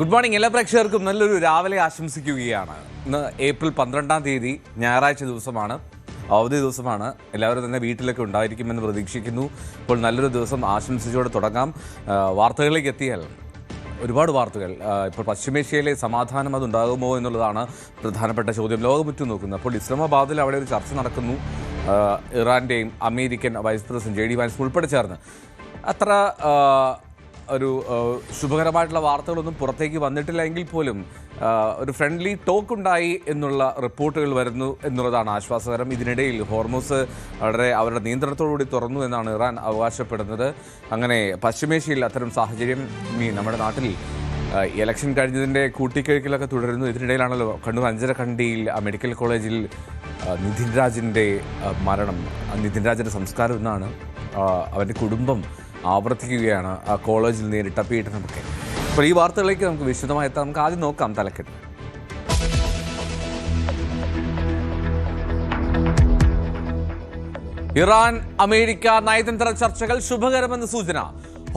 Good morning എല്ലാ പ്രേക്ഷകർക്കും നല്ലൊരു രാവിലെ ആശംസിക്കുകയാണ്. ഇന്ന് ഏപ്രിൽ 12-ാം തീയതി ഞായറാഴ്ച ദിവസമാണ്, അവധി ദിവസമാണ്. എല്ലാവരും തന്നെ വീട്ടിലൊക്കെ ഉണ്ടായിരിക്കുമെന്ന് പ്രതീക്ഷിക്കുന്നു. ഇപ്പോൾ നല്ലൊരു ദിവസം ആശംസിച്ചുകൊണ്ട് തുടങ്ങാം. വാർത്തകളിലേക്ക് എത്തിയാൽ ഒരുപാട് വാർത്തകൾ. ഇപ്പോൾ പശ്ചിമേഷ്യയിലെ സമാധാനം അതുണ്ടാകുമോ എന്നുള്ളതാണ് പ്രധാനപ്പെട്ട ചോദ്യം ലോകമുറ്റു നോക്കുന്നത്. അപ്പോൾ ഇസ്ലാമാബാദിൽ അവിടെ ഒരു ചർച്ച നടക്കുന്നു. ഇറാൻ്റെയും American vice president JD Vance ഉൾപ്പെടെ ചേർന്ന് അത്ര ഒരു ശുഭകരമായിട്ടുള്ള വാർത്തകളൊന്നും പുറത്തേക്ക് വന്നിട്ടില്ല എങ്കിൽ പോലും ഒരു ഫ്രണ്ട്ലി ടോക്ക് ഉണ്ടായി എന്നുള്ള റിപ്പോർട്ടുകൾ വരുന്നു എന്നുള്ളതാണ് ആശ്വാസകരം. ഇതിനിടയിൽ ഹോർമൂസ് അവരുടെ നിയന്ത്രണത്തോടുകൂടി തുറന്നു എന്നാണ് ഇറാൻ അവകാശപ്പെടുന്നത്. അങ്ങനെ പശ്ചിമേഷ്യയിൽ അത്തരം സാഹചര്യം നമ്മുടെ നാട്ടിൽ ഇലക്ഷൻ കഴിഞ്ഞതിൻ്റെ കൂട്ടിക്കഴിക്കലൊക്കെ തുടരുന്നു. ഇതിനിടയിലാണല്ലോ കണ്ണൂർ അഞ്ചരക്കണ്ടിയിൽ മെഡിക്കൽ കോളേജിൽ നിതിൻ രാജിൻ്റെ മരണം, നിതിൻ രാജിൻ്റെ സംസ്കാരം എന്നാണ് അവൻ്റെ കുടുംബം ആവർത്തിക്കുകയാണ്. ആ കോളേജിൽ നേരിട്ട പീഡനമൊക്കെ. അപ്പോൾ ഈ വാർത്തകളിലേക്ക് നമുക്ക് വിശദമായി എത്താം. നമുക്ക് ആദ്യം നോക്കാം തലക്കെട്ട്. ഇറാൻ അമേരിക്ക നയതന്ത്ര ചർച്ചകൾ ശുഭകരമെന്ന് സൂചന.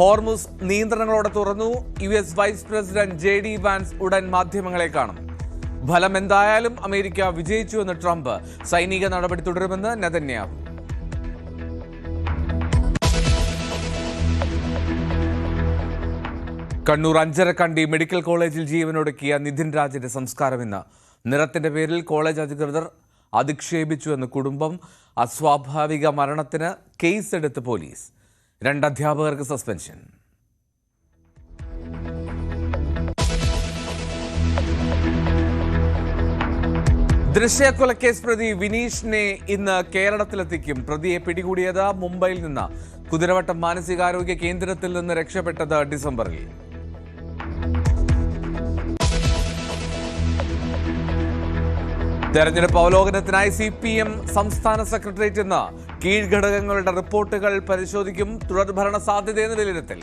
ഹോർമുസ് നിയന്ത്രണങ്ങളോടെ തുറന്നു. US vice president JD Vance ഉടൻ മാധ്യമങ്ങളെ കാണും. ഫലം എന്തായാലും അമേരിക്ക വിജയിച്ചുവെന്ന് ട്രംപ്. സൈനിക നടപടി തുടരുമെന്ന് നെതന്യാഹു. കണ്ണൂർ അഞ്ചരക്കണ്ടി മെഡിക്കൽ കോളേജിൽ ജീവനൊടുക്കിയ നിതിൻ രാജിന്റെ സംസ്കാരം ഇന്ന്. നിറത്തിന്റെ പേരിൽ കോളേജ് അധികൃതർ അധിക്ഷേപിച്ചുവെന്ന് കുടുംബം. അസ്വാഭാവിക മരണത്തിന് കേസെടുത്ത് പോലീസ്. 2 അധ്യാപകർക്ക് സസ്പെൻഷൻ. ദൃശ്യക്കൊലക്കേസ് പ്രതി വിനീഷിനെ ഇന്ന് കേരളത്തിലെത്തിക്കും. പ്രതിയെ പിടികൂടിയത് മുംബൈയിൽ നിന്ന്. കുതിരവട്ടം മാനസികാരോഗ്യ കേന്ദ്രത്തിൽ നിന്ന് രക്ഷപ്പെട്ടത് ഡിസംബറിൽ. തെരഞ്ഞെടുപ്പ് അവലോകനത്തിനായി CPM സംസ്ഥാന സെക്രട്ടേറിയറ്റ് ഇന്ന് കീഴ്ഘടകങ്ങളുടെ റിപ്പോർട്ടുകൾ പരിശോധിക്കും. തുടർഭരണ സാധ്യതയെന്ന് വിലയിരുത്തൽ.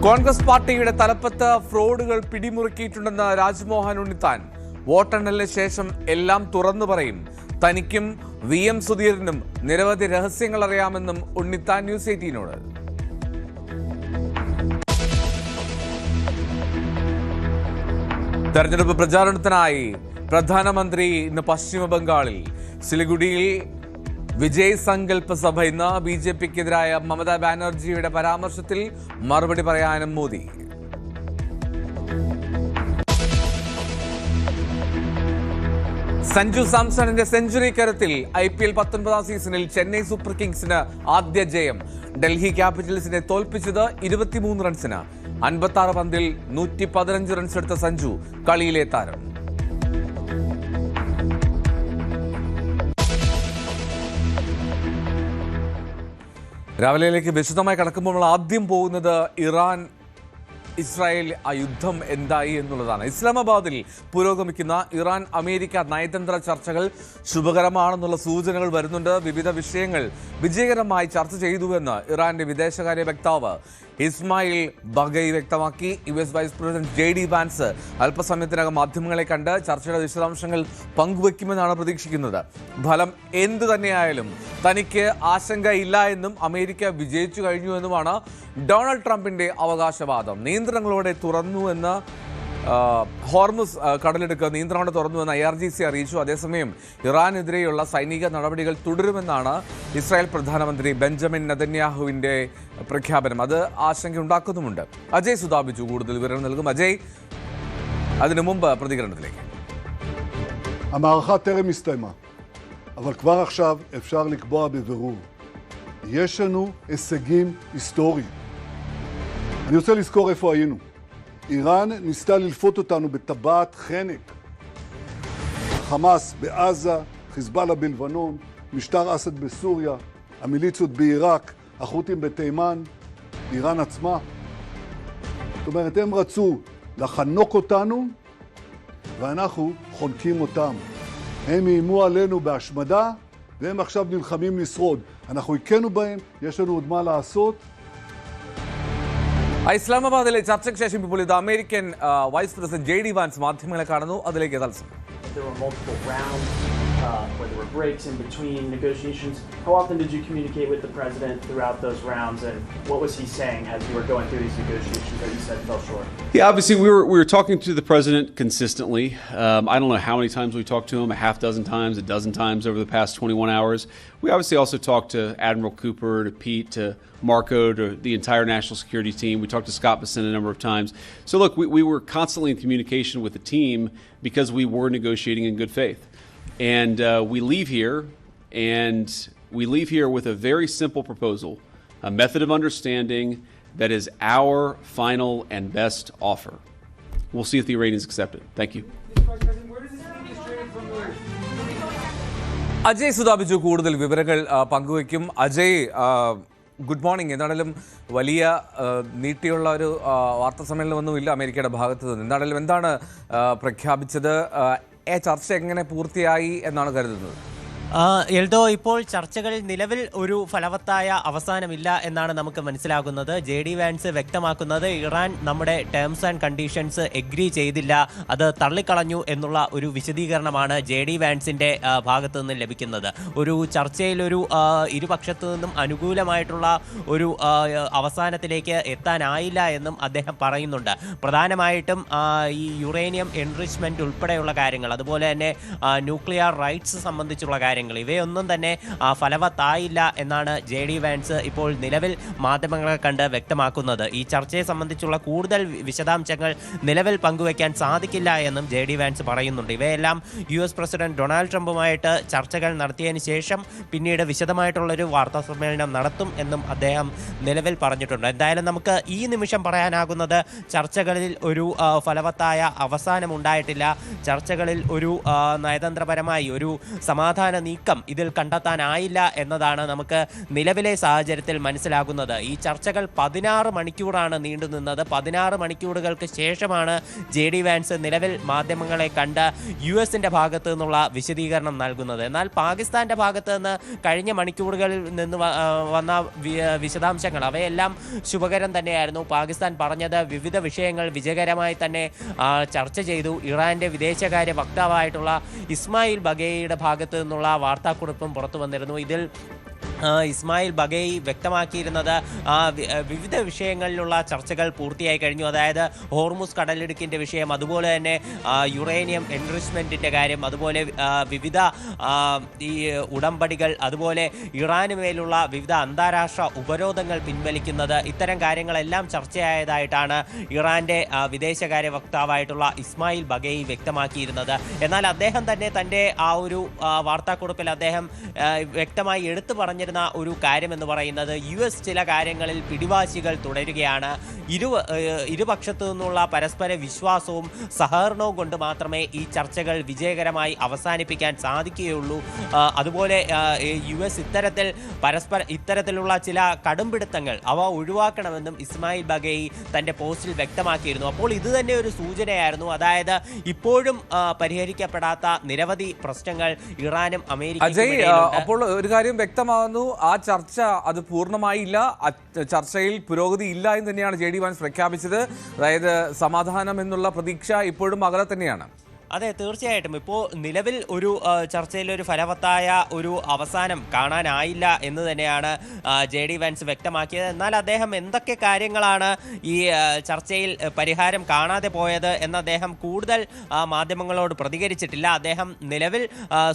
കോൺഗ്രസ് പാർട്ടിയുടെ തലപ്പത്ത് ഫ്രോഡുകൾ പിടിമുറുക്കിയിട്ടുണ്ടെന്ന് രാജ്മോഹൻ ഉണ്ണിത്താൻ. വോട്ടെണ്ണലിന് ശേഷം എല്ലാം തുറന്നു പറയും. തനിക്കും VM സുധീരനും നിരവധി രഹസ്യങ്ങൾ അറിയാമെന്നും ഉണ്ണിത്താൻ ന്യൂസ് 18നോട്. തെരഞ്ഞെടുപ്പ് പ്രചാരണത്തിനായി പ്രധാനമന്ത്രി ഇന്ന് പശ്ചിമ ബംഗാളിൽ. സിലിഗുഡിയിൽ വിജയ് സങ്കല്പ സഭ ഇന്ന്. BJPക്കെതിരായ മമതാ ബാനർജിയുടെ പരാമർശത്തിൽ മറുപടി പറയാനും മോദി. സഞ്ജു സാംസണിന്റെ സെഞ്ചുറി കരുത്തിൽ. IPL 19ാം സീസണിൽ ചെന്നൈ സൂപ്പർ കിങ്സിന് ആദ്യ ജയം. ഡൽഹി ക്യാപിറ്റൽസിനെ തോൽപ്പിച്ചത് 23 റൺസിന്. 56 പന്തിൽ 115 റൺസ് എടുത്ത സഞ്ജു കളിയിലെ താരം. രാവിലെയിലേക്ക് വിശദമായി കടക്കുമ്പോൾ ആദ്യം പോകുന്നത് ഇറാൻ ഇസ്രായേൽ ആ യുദ്ധം എന്തായി എന്നുള്ളതാണ്. ഇസ്ലാമാബാദിൽ പുരോഗമിക്കുന്ന ഇറാൻ അമേരിക്ക നയതന്ത്ര ചർച്ചകൾ ശുഭകരമാണെന്നുള്ള സൂചനകൾ വരുന്നുണ്ട്. വിവിധ വിഷയങ്ങൾ വിജയകരമായി ചർച്ച ചെയ്തുവെന്ന് ഇറാന്റെ വിദേശകാര്യ വക്താവ് ഇസ്മായിൽ ബഗൈ വ്യക്തമാക്കി. US vice president JD Vance അല്പസമയത്തിനകം മാധ്യമങ്ങളെ കണ്ട് ചർച്ചയുടെ വിശദാംശങ്ങൾ പങ്കുവയ്ക്കുമെന്നാണ് പ്രതീക്ഷിക്കുന്നത്. ഫലം എന്തു തന്നെയായാലും തനിക്ക് ആശങ്കയില്ല എന്നും അമേരിക്ക വിജയിച്ചു കഴിഞ്ഞുവെന്നുമാണ് ഡൊണാൾഡ് ട്രംപിന്റെ അവകാശവാദം. നിയന്ത്രണങ്ങളോടെ തുറന്നുവെന്ന് ഹോർമുസ് കടലെടുക്ക് നിയന്ത്രണങ്ങളോടെ തുറന്നുവെന്ന് IRGC അറിയിച്ചു. അതേസമയം ഇറാനെതിരെയുള്ള സൈനിക നടപടികൾ തുടരുമെന്നാണ് ഇസ്രായേൽ പ്രധാനമന്ത്രി ബെഞ്ചമിൻ നെതന്യാഹുവിന്റെ പ്രഖ്യാപനം. അത് ആശങ്കയുണ്ടാക്കുന്നുമുണ്ട്. അജയ് സുധാബിച്ചു കൂടുതൽ വിവരം നൽകും. അജയ്, അതിനു മുമ്പ് പ്രതികരണത്തിലേക്ക്. המערכה טרם הסתיימה, אבל כבר עכשיו אפשר לקבוע בבירור. יש לנו הישגים היסטוריים. אני רוצה לזכור איפה היינו. איראן ניסתה ללפות אותנו בטבעת חנק. חמאס בעזה, חיזבאללה בלבנון, משטר אסד בסוריה, המיליציות בעיראק, החות'ים בתימן, איראן עצמה. זאת אומרת, הם רצו לחנוק אותנו, ואנחנו חונקים אותם. הם איימו עלינו בהשמדה, והם עכשיו נלחמים לשרוד. אנחנו הכינו בהם, יש לנו עוד מה לעשות. ഇസ്ലാമാബാദിലെ ചർച്ചയ്ക്ക് ശേഷം ഇപ്പോൾ ഇത് American vice president JD Vance മാധ്യമങ്ങളെ കാണുന്നു. അതിലേക്ക് തത്സമയം. There were multiple rounds where there were breaks in between negotiations. How often did you communicate with the president throughout those rounds, and what was he saying as you were going through these negotiations that you said fell short? Yeah, obviously we were talking to the president consistently. I don't know how many times we talked to him, a half dozen times, a dozen times over the past 21 hours. We obviously also talked to Admiral Cooper, to Pete, to Marco, to the entire national security team. We talked to Scott Bessent a number of times. So look, we were constantly in communication with the team because we were negotiating in good faith. And we leave here with a very simple proposal, a method of understanding that is our final and best offer. We'll see if the Iranians accept it. Thank you. Ajay സുധാബിച്ചു കൂടുതൽ വിവരങ്ങൾ പങ്കുവയ്ക്കും. Ajay, good morning. എന്താണെങ്കിലും വലിയ നീട്ടിയുള്ള ഒരു വാർത്താ സമ്മേളനമൊന്നുമില്ല അമേരിക്കയുടെ ഭാഗത്തു നിന്ന്. എന്താണെങ്കിലും എന്താണ് പ്രഖ്യാപിച്ചത്? ചർച്ച എങ്ങനെ പൂർത്തിയായി എന്നാണ് കരുതുന്നത്? എൽദോ, ഇപ്പോൾ ചർച്ചകളിൽ നിലവിൽ ഒരു ഫലവത്തായ അവസാനമില്ല എന്നാണ് നമുക്ക് മനസ്സിലാകുന്നത്. JD വാൻസ് വ്യക്തമാക്കുന്നത് ഇറാൻ നമ്മുടെ ടേംസ് ആൻഡ് കണ്ടീഷൻസ് എഗ്രി ചെയ്തില്ല, അത് തള്ളിക്കളഞ്ഞു എന്നുള്ള ഒരു വിശദീകരണമാണ് JD വാൻസിൻ്റെ ഭാഗത്തു നിന്ന് ലഭിക്കുന്നത്. ഒരു ചർച്ചയിലൊരു ഇരുപക്ഷത്തു നിന്നും അനുകൂലമായിട്ടുള്ള ഒരു അവസാനത്തിലേക്ക് എത്താനായില്ല എന്നും അദ്ദേഹം പറയുന്നുണ്ട്. പ്രധാനമായിട്ടും ഈ യുറേനിയം എൻറിച്ച്മെൻറ്റ് ഉൾപ്പെടെയുള്ള കാര്യങ്ങൾ, അതുപോലെ തന്നെ ന്യൂക്ലിയർ റൈറ്റ്സ് സംബന്ധിച്ചുള്ള കാര്യങ്ങൾ, ഇവയൊന്നും തന്നെ ഫലവത്തായില്ല എന്നാണ് JD വാൻസ് ഇപ്പോൾ നിലവിൽ മാധ്യമങ്ങളെ കണ്ട് വ്യക്തമാക്കുന്നത്. ഈ ചർച്ചയെ സംബന്ധിച്ചുള്ള കൂടുതൽ വിശദാംശങ്ങൾ നിലവിൽ പങ്കുവയ്ക്കാൻ സാധിക്കില്ല എന്നും JD വാൻസ് പറയുന്നുണ്ട്. ഇവയെല്ലാം US പ്രസിഡന്റ് ഡൊണാൾഡ് ട്രംപുമായിട്ട് ചർച്ചകൾ നടത്തിയതിന് ശേഷം പിന്നീട് വിശദമായിട്ടുള്ളൊരു വാർത്താ സമ്മേളനം നടത്തും എന്നും അദ്ദേഹം നിലവിൽ പറഞ്ഞിട്ടുണ്ട്. എന്തായാലും നമുക്ക് ഈ നിമിഷം പറയാനാകുന്നത് ചർച്ചകളിൽ ഒരു ഫലവത്തായ അവസാനമുണ്ടായിട്ടില്ല. ചർച്ചകളിൽ ഒരു നയതന്ത്രപരമായി ഒരു സമാധാന നീക്കം ഇതിൽ കണ്ടെത്താനായില്ല എന്നതാണ് നമുക്ക് നിലവിലെ സാഹചര്യത്തിൽ മനസ്സിലാകുന്നത്. ഈ ചർച്ചകൾ 16 മണിക്കൂറാണ് നീണ്ടുനിന്നത്. 16 മണിക്കൂറുകൾക്ക് ശേഷമാണ് JD വാൻസ് നിലവിൽ മാധ്യമങ്ങളെ കണ്ട് US-ന്റെ ഭാഗത്തു നിന്നുള്ള വിശദീകരണം നൽകുന്നത്. എന്നാൽ പാകിസ്ഥാന്റെ ഭാഗത്ത് നിന്ന് കഴിഞ്ഞ മണിക്കൂറുകളിൽ നിന്ന് വന്ന വിശദാംശങ്ങൾ അവയെല്ലാം ശുഭകരം തന്നെയായിരുന്നു. പാകിസ്ഥാൻ പറഞ്ഞത് വിവിധ വിഷയങ്ങൾ വിജയകരമായി തന്നെ ചർച്ച ചെയ്തു. ഇറാന്റെ വിദേശകാര്യ വക്താവായിട്ടുള്ള ഇസ്മായിൽ ബഗേയിയുടെ ഭാഗത്ത് നിന്നുള്ള വാർത്താക്കുറിപ്പും പുറത്തു വന്നിരുന്നു. ഇതിൽ ഇസ്മായിൽ ബഗേയി വ്യക്തമാക്കിയിരുന്നത് വിവിധ വിഷയങ്ങളിലുള്ള ചർച്ചകൾ പൂർത്തിയായി കഴിഞ്ഞു. അതായത് ഹോർമുസ് കടലിടുക്കിൻ്റെ വിഷയം, അതുപോലെ തന്നെ യുറേനിയം എൻറിച്ച്മെൻറ്റിൻ്റെ കാര്യം, അതുപോലെ വിവിധ ഈ ഉടമ്പടികൾ, അതുപോലെ ഇറാന് മേലുള്ള വിവിധ അന്താരാഷ്ട്ര ഉപരോധങ്ങൾ പിൻവലിക്കുന്നത്, ഇത്തരം കാര്യങ്ങളെല്ലാം ചർച്ചയായതായിട്ടാണ് ഇറാൻ്റെ വിദേശകാര്യ വക്താവായിട്ടുള്ള ഇസ്മായിൽ ബഗേയി വ്യക്തമാക്കിയിരുന്നത്. എന്നാൽ അദ്ദേഹം തന്നെ തൻ്റെ ആ ഒരു വാർത്താക്കുറിപ്പിൽ അദ്ദേഹം വ്യക്തമായി എടുത്തു പറഞ്ഞിരുന്ന ഒരു കാര്യം എന്ന് പറയുന്നത് US ചില കാര്യങ്ങളിൽ പിടിവാശികൾ തുടരുകയാണ്. ഇരുപക്ഷത്തു നിന്നുള്ള പരസ്പര വിശ്വാസവും സഹകരണവും കൊണ്ട് മാത്രമേ ഈ ചർച്ചകൾ വിജയകരമായി അവസാനിപ്പിക്കാൻ സാധിക്കുകയുള്ളൂ. അതുപോലെ US ഇത്തരത്തിലുള്ള ചില കടുംപിടുത്തങ്ങൾ അവ ഒഴിവാക്കണമെന്നും ഇസ്മായിൽ ബഗേയി തൻ്റെ പോസ്റ്റിൽ വ്യക്തമാക്കിയിരുന്നു. അപ്പോൾ ഇത് തന്നെ ഒരു സൂചനയായിരുന്നു. അതായത് ഇപ്പോഴും പരിഹരിക്കപ്പെടാത്ത നിരവധി പ്രശ്നങ്ങൾ ഇറാനും അമേരിക്കയും. അപ്പോൾ ഒരു കാര്യം വ്യക്തമാകുന്നു, ആ ചർച്ച അത് പൂർണ്ണമായില്ല, ചർച്ചയിൽ പുരോഗതി ഇല്ല എന്ന് തന്നെയാണ് JD വാൻസ് പ്രഖ്യാപിച്ചത്. അതായത് സമാധാനം എന്നുള്ള പ്രതീക്ഷ ഇപ്പോഴും അകലെ തന്നെയാണ്. അതെ, തീർച്ചയായിട്ടും ഇപ്പോൾ നിലവിൽ ഒരു ചർച്ചയിലൊരു ഫലവത്തായ ഒരു അവസാനം കാണാനായില്ല എന്ന് തന്നെയാണ് JD വാൻസ് വ്യക്തമാക്കിയത്. എന്നാൽ അദ്ദേഹം എന്തൊക്കെ കാര്യങ്ങളാണ് ഈ ചർച്ചയിൽ പരിഹാരം കാണാതെ പോയത് എന്ന് അദ്ദേഹം കൂടുതൽ മാധ്യമങ്ങളോട് പ്രതികരിച്ചിട്ടില്ല. അദ്ദേഹം നിലവിൽ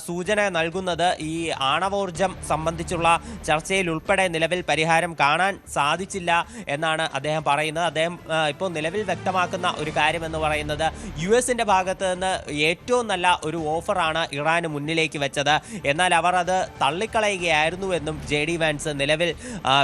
സൂചന നൽകുന്നത് ഈ ആണവോർജം സംബന്ധിച്ചുള്ള ചർച്ചയിൽ ഉൾപ്പെടെ നിലവിൽ പരിഹാരം കാണാൻ സാധിച്ചില്ല എന്നാണ് അദ്ദേഹം പറയുന്നത്. അദ്ദേഹം ഇപ്പോൾ നിലവിൽ വ്യക്തമാക്കുന്ന ഒരു കാര്യമെന്ന് പറയുന്നത് US-ന്റെ ഭാഗത്ത് നിന്ന് ഏറ്റവും നല്ല ഒരു ഓഫറാണ് ഇറാന് മുന്നിലേക്ക് വെച്ചത്, എന്നാൽ അവർ അത് തള്ളിക്കളയുകയായിരുന്നുവെന്നും JD വാൻസ് നിലവിൽ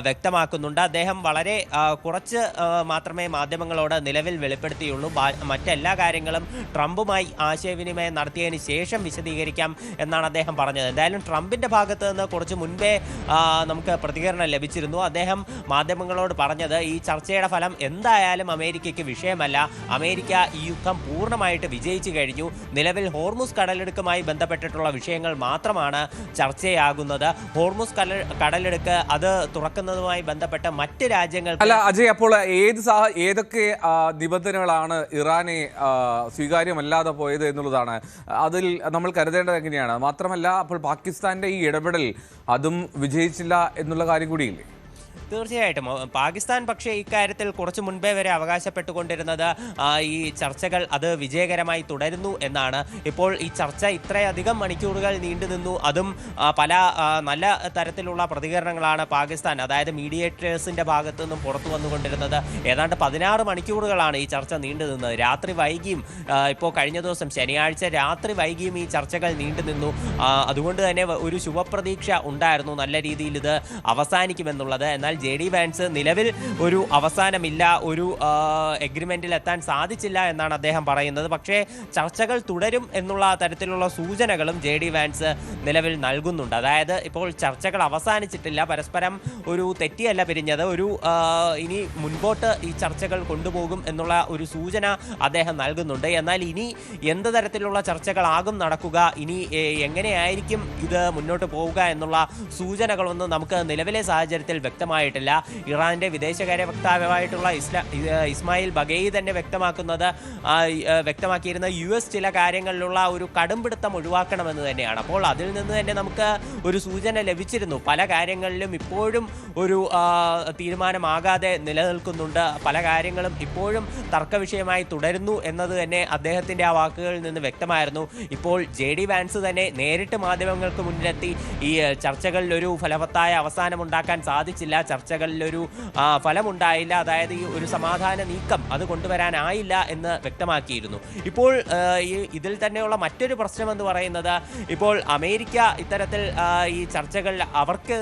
വ്യക്തമാക്കുന്നുണ്ട്. അദ്ദേഹം വളരെ കുറച്ച് മാത്രമേ മാധ്യമങ്ങളോട് നിലവിൽ വെളിപ്പെടുത്തിയുള്ളൂ. മറ്റെല്ലാ കാര്യങ്ങളും ട്രംപുമായി ആശയവിനിമയം നടത്തിയതിന് ശേഷം വിശദീകരിക്കാം എന്നാണ് അദ്ദേഹം പറഞ്ഞത്. എന്തായാലും ട്രംപിൻ്റെ ഭാഗത്ത് നിന്ന് കുറച്ച് മുൻപേ നമുക്ക് പ്രതികരണം ലഭിച്ചിരുന്നു. അദ്ദേഹം മാധ്യമങ്ങളോട് പറഞ്ഞത് ഈ ചർച്ചയുടെ ഫലം എന്തായാലും അമേരിക്കയ്ക്ക് വിഷയമല്ല, അമേരിക്ക ഈ യുദ്ധം പൂർണ്ണമായിട്ട് വിജയിച്ചു കഴിഞ്ഞു, നിലവിൽ ഹോർമുസ് കടലെടുക്കുമായി ബന്ധപ്പെട്ടിട്ടുള്ള വിഷയങ്ങൾ മാത്രമാണ് ചർച്ചയാകുന്നത്. ഹോർമുസ് കടലെടുക്ക് അത് തുറക്കുന്നതുമായി ബന്ധപ്പെട്ട മറ്റ് രാജ്യങ്ങൾ അല്ല അജയ്, അപ്പോൾ ഏതൊക്കെ നിബന്ധനകളാണ് ഇറാനെ സ്വീകാര്യമല്ലാതെ പോയത് എന്നുള്ളതാണ് അതിൽ നമ്മൾ കരുതേണ്ടത് എങ്ങനെയാണ്? മാത്രമല്ല, അപ്പോൾ പാകിസ്ഥാന്റെ ഈ ഇടപെടൽ അതും വിജയിച്ചില്ല എന്നുള്ള കാര്യം കൂടിയില്ലേ? തീർച്ചയായിട്ടും പാകിസ്ഥാൻ പക്ഷേ ഇക്കാര്യത്തിൽ കുറച്ചു മുൻപേ വരെ അവകാശപ്പെട്ടുകൊണ്ടിരുന്നത് ഈ ചർച്ചകൾ അത് വിജയകരമായി തുടരുന്നു എന്നാണ്. ഇപ്പോൾ ഈ ചർച്ച ഇത്രയധികം മണിക്കൂറുകൾ നീണ്ടുനിന്നു, അതും പല നല്ല തരത്തിലുള്ള പ്രതികരണങ്ങളാണ് പാകിസ്ഥാൻ, അതായത് മീഡിയേറ്റേഴ്സിൻ്റെ ഭാഗത്തു നിന്നും പുറത്തു വന്നുകൊണ്ടിരുന്നത്. ഏതാണ്ട് 16 മണിക്കൂറുകളാണ് ഈ ചർച്ച നീണ്ടുനിന്നത്. രാത്രി വൈകിയും ഇപ്പോൾ കഴിഞ്ഞ ദിവസം ശനിയാഴ്ച രാത്രി വൈകിയും ഈ ചർച്ചകൾ നീണ്ടുനിന്നു. അതുകൊണ്ട് തന്നെ ഒരു ശുഭപ്രതീക്ഷ ഉണ്ടായിരുന്നു നല്ല രീതിയിൽ ഇത് അവസാനിക്കുമെന്നുള്ളത്. എന്നാൽ JD വാൻസ് നിലവിൽ ഒരു അവസാനമില്ല, ഒരു എഗ്രിമെന്റിൽ എത്താൻ സാധിച്ചില്ല എന്നാണ് അദ്ദേഹം പറയുന്നത്. പക്ഷേ ചർച്ചകൾ തുടരും എന്നുള്ള തരത്തിലുള്ള സൂചനകളും JD വാൻസ് നിലവിൽ നൽകുന്നുണ്ട്. അതായത് ഇപ്പോൾ ചർച്ചകൾ അവസാനിച്ചിട്ടില്ല, പരസ്പരം ഒരു തെറ്റിയല്ല പിരിഞ്ഞത്, ഒരു ഇനി മുൻപോട്ട് ഈ ചർച്ചകൾ കൊണ്ടുപോകും എന്നുള്ള ഒരു സൂചന അദ്ദേഹം നൽകുന്നുണ്ട്. എന്നാൽ ഇനി എന്ത് തരത്തിലുള്ള ചർച്ചകളാകും നടക്കുക, ഇനി എങ്ങനെയായിരിക്കും ഇത് മുന്നോട്ട് പോവുക എന്നുള്ള സൂചനകളൊന്നും നമുക്ക് നിലവിലെ സാഹചര്യത്തിൽ വ്യക്തമായിട്ടില്ല. ഇറാന്റെ വിദേശകാര്യ വക്താവായിട്ടുള്ള ഇസ്മായിൽ ബഗേയി തന്നെ വ്യക്തമാക്കിയിരുന്ന US ചില കാര്യങ്ങളിലുള്ള ഒരു കടുംപിടുത്തം ഒഴിവാക്കണമെന്ന് തന്നെയാണ്. അപ്പോൾ അതിൽ നിന്ന് തന്നെ നമുക്ക് ഒരു സൂചന ലഭിച്ചിരുന്നു. പല കാര്യങ്ങളിലും ഇപ്പോഴും ഒരു തീരുമാനമാകാതെ നിലനിൽക്കുന്നുണ്ട്, പല കാര്യങ്ങളും ഇപ്പോഴും തർക്കവിഷയമായി തുടരുന്നു എന്നത് തന്നെ അദ്ദേഹത്തിൻ്റെ ആ വാക്കുകളിൽ നിന്ന് വ്യക്തമായിരുന്നു. ഇപ്പോൾ JD വാൻസ് തന്നെ നേരിട്ട് മാധ്യമങ്ങൾക്ക് മുന്നിലെത്തി ഈ ചർച്ചകളിൽ ഒരു ഫലവത്തായ അവസാനമുണ്ടാക്കാൻ സാധിച്ചില്ല, ചർച്ചകളിലൊരു ഫലമുണ്ടായില്ല, അതായത് ഈ ഒരു സമാധാന നീക്കം അത് കൊണ്ടുവരാനായില്ല എന്ന് വ്യക്തമാക്കിയിരുന്നു. ഇപ്പോൾ ഇതിൽ തന്നെയുള്ള മറ്റൊരു പ്രശ്നമെന്ന് പറയുന്നത്, ഇപ്പോൾ അമേരിക്ക ഇത്തരത്തിൽ ഈ ചർച്ചകൾ അവർക്ക്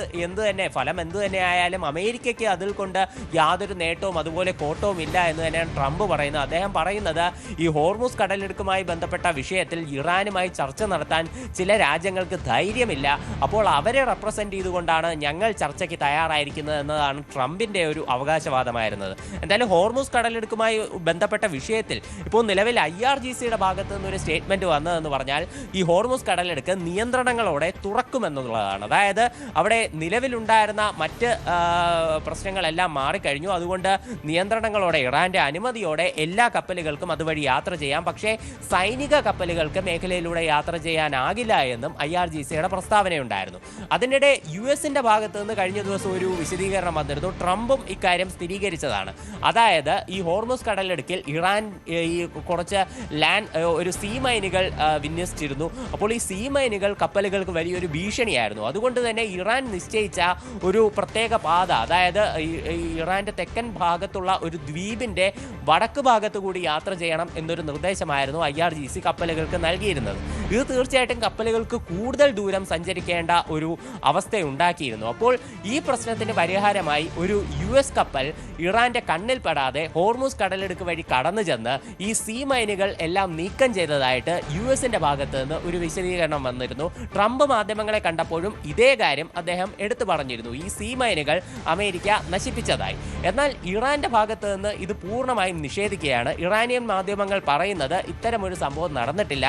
ഫലം എന്ത് തന്നെ ആയാലും അമേരിക്കയ്ക്ക് അതിൽ കൊണ്ട് യാതൊരു നേട്ടവും അതുപോലെ കോട്ടവും ഇല്ല എന്ന് തന്നെയാണ് ട്രംപ് പറയുന്നത്. അദ്ദേഹം പറയുന്നത് ഈ ഹോർമുസ് കടലെടുക്കുമായി ബന്ധപ്പെട്ട വിഷയത്തിൽ ഇറാനുമായി ചർച്ച നടത്താൻ ചില രാജ്യങ്ങൾക്ക് ധൈര്യമില്ല, അപ്പോൾ അവരെ റെപ്രസെന്റ് ചെയ്തുകൊണ്ടാണ് ഞങ്ങൾ ചർച്ചയ്ക്ക് തയ്യാറായിരിക്കുന്നത് എന്നതാണ് ട്രംപിന്റെ ഒരു അവകാശവാദമായിരുന്നത്. എന്തായാലും ഹോർമുസ് കടലെടുക്കുമായി ബന്ധപ്പെട്ട വിഷയത്തിൽ ഇപ്പോൾ നിലവിൽ IRGCയുടെ ഭാഗത്തു നിന്നൊരു സ്റ്റേറ്റ്മെന്റ് വന്നതെന്ന് പറഞ്ഞാൽ ഈ ഹോർമുസ് കടലെടുക്ക് നിയന്ത്രണങ്ങളോടെ തുറക്കുമെന്നുള്ളതാണ്. അതായത് അവിടെ നിലവിലുണ്ടായിരുന്ന മറ്റ് പ്രശ്നങ്ങളെല്ലാം മാറിക്കഴിഞ്ഞു, അതുകൊണ്ട് നിയന്ത്രണങ്ങളോടെ ഇറാന്റെ അനുമതിയോടെ എല്ലാ കപ്പലുകൾക്കും അതുവഴി യാത്ര ചെയ്യാം, പക്ഷേ സൈനിക കപ്പലുകൾക്ക് മേഖലയിലൂടെ യാത്ര ചെയ്യാനാകില്ല എന്നും IRGCയുടെ പ്രസ്താവനയുണ്ടായിരുന്നു. അതിനിടെ US-ന്റെ ഭാഗത്ത് നിന്ന് കഴിഞ്ഞ ദിവസം ഒരു വിശദീകരണം വന്നിരുന്നു. ട്രംപും ഇക്കാര്യം സ്ഥിരീകരിച്ചതാണ്. അതായത് ഈ ഹോർമുസ് കടലെടുക്കിൽ ഇറാൻ ഈ കുറച്ച് ഒരു സീ മൈനുകൾ വിന്യസിച്ചിരുന്നു. അപ്പോൾ ഈ സീ മൈനുകൾ കപ്പലുകൾക്ക് വലിയൊരു ഭീഷണിയായിരുന്നു. അതുകൊണ്ട് തന്നെ ഇറാൻ നിശ്ചയിച്ച ഒരു പ്രത്യേക പാത, അതായത് ഇറാന്റെ തെക്കൻ ഭാഗത്തുള്ള ഒരു ദ്വീപിന്റെ വടക്ക് ഭാഗത്തു കൂടി യാത്ര ചെയ്യണം എന്നൊരു നിർദ്ദേശമായിരുന്നു IRGC കപ്പലുകൾക്ക് നൽകിയിരുന്നത്. ഇത് തീർച്ചയായിട്ടും കപ്പലുകൾക്ക് കൂടുതൽ ദൂരം സഞ്ചരിക്കേണ്ട ഒരു അവസ്ഥയുണ്ടാക്കിയിരുന്നു. അപ്പോൾ ഈ പ്രശ്നത്തിന് പരിഹാരമായി ഒരു US കപ്പൽ ഇറാന്റെ കണ്ണിൽപ്പെടാതെ ഹോർമുസ് കടലെടുക്ക് വഴി കടന്നു ചെന്ന് ഈ സീ മൈനുകൾ എല്ലാം നീക്കം ചെയ്തതായിട്ട് US-ന്റെ ഭാഗത്ത് നിന്ന് ഒരു വിശദീകരണം വന്നിരുന്നു. ട്രംപ് മാധ്യമങ്ങളെ കണ്ടപ്പോഴും ഇതേ കാര്യം അദ്ദേഹം എടുത്തു പറഞ്ഞിരുന്നു, ഈ സീ മൈനുകൾ അമേരിക്ക നശിപ്പിച്ചതായി. എന്നാൽ ഇറാന്റെ ഭാഗത്ത് നിന്ന് ഇത് പൂർണ്ണമായും നിഷേധിക്കുകയാണ്. ഇറാനിയൻ മാധ്യമങ്ങൾ പറയുന്നത് ഇത്തരമൊരു സംഭവം നടന്നിട്ടില്ല,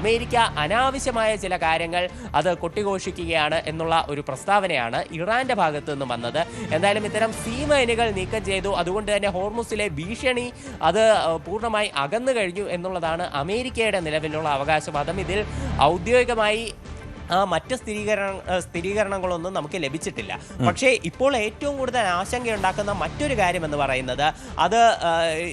അമേരിക്ക അനാവശ്യമായ ചില കാര്യങ്ങൾ അത് കൊട്ടിഘോഷിക്കുകയാണ് എന്നുള്ള ഒരു പ്രസ്താവനയാണ് ഇറാന്റെ ഭാഗത്ത് നിന്നും വന്നത്. എന്തായാലും ഇത്തരം സീ മൈനുകൾ നീക്കം ചെയ്തു, അതുകൊണ്ട് തന്നെ ഹോർമുസിലെ ഭീഷണി അത് പൂർണ്ണമായി അകന്നു കഴിഞ്ഞു എന്നുള്ളതാണ് അമേരിക്കയുടെ നിലവിലുള്ള അവകാശവാദം. ഇതിൽ ഔദ്യോഗികമായി മറ്റ് സ്ഥിരീകരണങ്ങളൊന്നും നമുക്ക് ലഭിച്ചിട്ടില്ല. പക്ഷേ ഇപ്പോൾ ഏറ്റവും കൂടുതൽ ആശങ്കയുണ്ടാക്കുന്ന മറ്റൊരു കാര്യം എന്ന് പറയുന്നത് അത്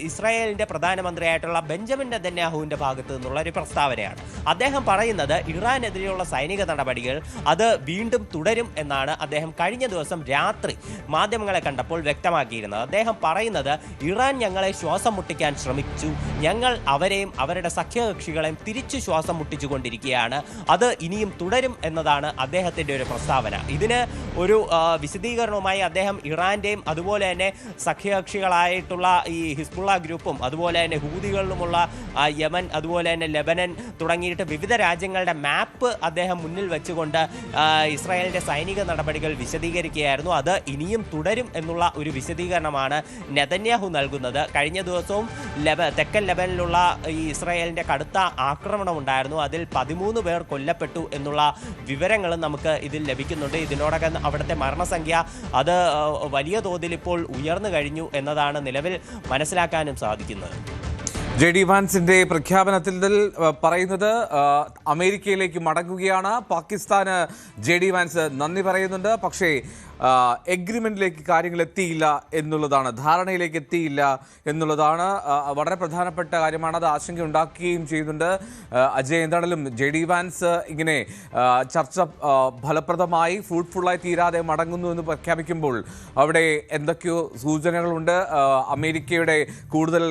ഇസ്രായേലിന്റെ പ്രധാനമന്ത്രിയായിട്ടുള്ള ബെഞ്ചമിൻ നെതന്യാഹുവിന്റെ ഭാഗത്തു നിന്നുള്ള ഒരു പ്രസ്താവനയാണ്. അദ്ദേഹം പറയുന്നത് ഇറാനെതിരെയുള്ള സൈനിക നടപടികൾ അത് വീണ്ടും തുടരും എന്നാണ് അദ്ദേഹം കഴിഞ്ഞ ദിവസം രാത്രി മാധ്യമങ്ങളെ കണ്ടപ്പോൾ വ്യക്തമാക്കിയിരുന്നത്. അദ്ദേഹം പറയുന്നത് ഇറാൻ ഞങ്ങളെ ശ്വാസം മുട്ടിക്കാൻ ശ്രമിച്ചു, ഞങ്ങൾ അവരെയും അവരുടെ സഖ്യകക്ഷികളെയും തിരിച്ചു ശ്വാസം മുട്ടിച്ചുകൊണ്ടിരിക്കുകയാണ്, അത് ഇനിയും തുടരും തുടരും എന്നതാണ് അദ്ദേഹത്തിൻ്റെ ഒരു പ്രസ്താവന. ഇതിന് ഒരു വിശദീകരണവുമായി അദ്ദേഹം ഇറാൻ്റെയും അതുപോലെ തന്നെ സഖ്യകക്ഷികളായിട്ടുള്ള ഈ ഹിസ്ബുള്ള ഗ്രൂപ്പും അതുപോലെ തന്നെ ഹൂതികളിലുമുള്ള യമൻ അതുപോലെ തന്നെ ലെബനൻ തുടങ്ങിയിട്ട് വിവിധ രാജ്യങ്ങളുടെ മാപ്പ് അദ്ദേഹം മുന്നിൽ വെച്ചുകൊണ്ട് ഇസ്രായേലിൻ്റെ സൈനിക നടപടികൾ വിശദീകരിക്കുകയായിരുന്നു. അത് ഇനിയും തുടരും എന്നുള്ള ഒരു വിശദീകരണമാണ് നെതന്യാഹു നൽകുന്നത്. കഴിഞ്ഞ ദിവസവും തെക്കൻ ലെബനിലുള്ള ഈ ഇസ്രായേലിൻ്റെ കടുത്ത ആക്രമണം ഉണ്ടായിരുന്നു. അതിൽ 13 പേർ കൊല്ലപ്പെട്ടു എന്നുള്ള വിവരങ്ങളും നമുക്ക് ഇതിൽ ലഭിക്കുന്നുണ്ട്. ഇതിനോടകം അവിടുത്തെ മരണസംഖ്യ അത് വലിയ തോതിൽ ഇപ്പോൾ ഉയർന്നു കഴിഞ്ഞു എന്നതാണ് നിലവിൽ മനസ്സിലാക്കാനും സാധിക്കുന്നത്. JD വാൻസിന്റെ പ്രഖ്യാപനത്തിൽ പറയുന്നത് അമേരിക്കയിലേക്ക് മടങ്ങുകയാണ്. പാകിസ്ഥാന് JD വാൻസ് നന്ദി പറയുന്നുണ്ട്. പക്ഷേ എഗ്രിമെന്റിലേക്ക് കാര്യങ്ങൾ എത്തിയില്ല എന്നുള്ളതാണ്, ധാരണയിലേക്ക് എത്തിയില്ല എന്നുള്ളതാണ് വളരെ പ്രധാനപ്പെട്ട കാര്യമാണ്. അത് ആശങ്ക ഉണ്ടാക്കുകയും ചെയ്യുന്നുണ്ട്. അജയ്, എന്താണെങ്കിലും JD വാൻസ് ഇങ്ങനെ ചർച്ച ഫലപ്രദമായി ഫ്രൂട്ട്ഫുള്ളായി തീരാതെ മടങ്ങുന്നു എന്ന് പ്രഖ്യാപിക്കുമ്പോൾ അവിടെ എന്തൊക്കെയോ സൂചനകളുണ്ട്. അമേരിക്കയുടെ കൂടുതൽ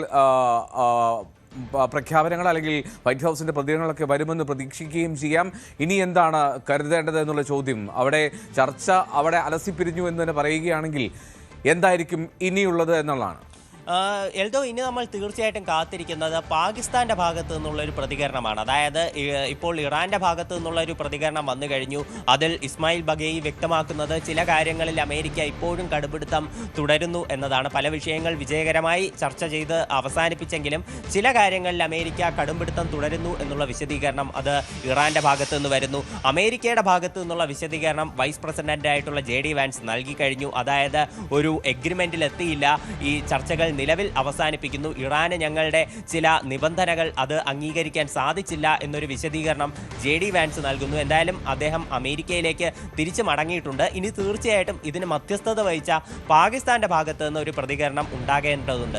പ്രഖ്യാപനങ്ങൾ അല്ലെങ്കിൽ വൈറ്റ് ഹൗസിന്റെ പ്രതികരണങ്ങളൊക്കെ വരുമെന്ന് പ്രതീക്ഷിക്കുകയും ചെയ്യാം. ഇനി എന്താണ് കരുതേണ്ടത് എന്നുള്ള ചോദ്യം, അവിടെ ചർച്ച അവിടെ അലസിപ്പിരിഞ്ഞു എന്ന് തന്നെ പറയുകയാണെങ്കിൽ എന്തായിരിക്കും ഇനിയുള്ളത് എന്നുള്ളതാണ്. എൽദോ, ഇനി നമ്മൾ തീർച്ചയായിട്ടും കാത്തിരിക്കുന്നത് പാകിസ്ഥാൻ്റെ ഭാഗത്തു നിന്നുള്ളൊരു പ്രതികരണമാണ്. അതായത് ഇപ്പോൾ ഇറാൻ്റെ ഭാഗത്തു നിന്നുള്ളൊരു പ്രതികരണം വന്നു കഴിഞ്ഞു. അതിൽ ഇസ്മായിൽ ബഗേയി വ്യക്തമാക്കുന്നത് ചില കാര്യങ്ങളിൽ അമേരിക്ക ഇപ്പോഴും കടുപിടുത്തം തുടരുന്നു എന്നതാണ്. പല വിഷയങ്ങൾ വിജയകരമായി ചർച്ച ചെയ്ത് അവസാനിപ്പിച്ചെങ്കിലും ചില കാര്യങ്ങളിൽ അമേരിക്ക കടുംപിടുത്തം തുടരുന്നു എന്നുള്ള വിശദീകരണം അത് ഇറാൻ്റെ ഭാഗത്തു നിന്ന് വരുന്നു. അമേരിക്കയുടെ ഭാഗത്തു നിന്നുള്ള വിശദീകരണം വൈസ് പ്രസിഡന്റായിട്ടുള്ള JD വാൻസ് നൽകി കഴിഞ്ഞു. അതായത് ഒരു എഗ്രിമെന്റിൽ എത്തിയില്ല, ഈ ചർച്ചകൾ നിലവിൽ അവസാനിപ്പിക്കുന്നു, ഇറാന് ഞങ്ങളുടെ ചില നിബന്ധനകൾ അത് അംഗീകരിക്കാൻ സാധിച്ചില്ല എന്നൊരു വിശദീകരണം JD വാൻസ് നൽകുന്നു. എന്തായാലും അദ്ദേഹം അമേരിക്കയിലേക്ക് തിരിച്ചു മടങ്ങിയിട്ടുണ്ട്. ഇനി തീർച്ചയായിട്ടും ഇതിന് മധ്യസ്ഥത വഹിച്ച പാകിസ്ഥാന്റെ ഭാഗത്ത് നിന്ന് ഒരു പ്രതികരണം ഉണ്ടാകേണ്ടതുണ്ട്.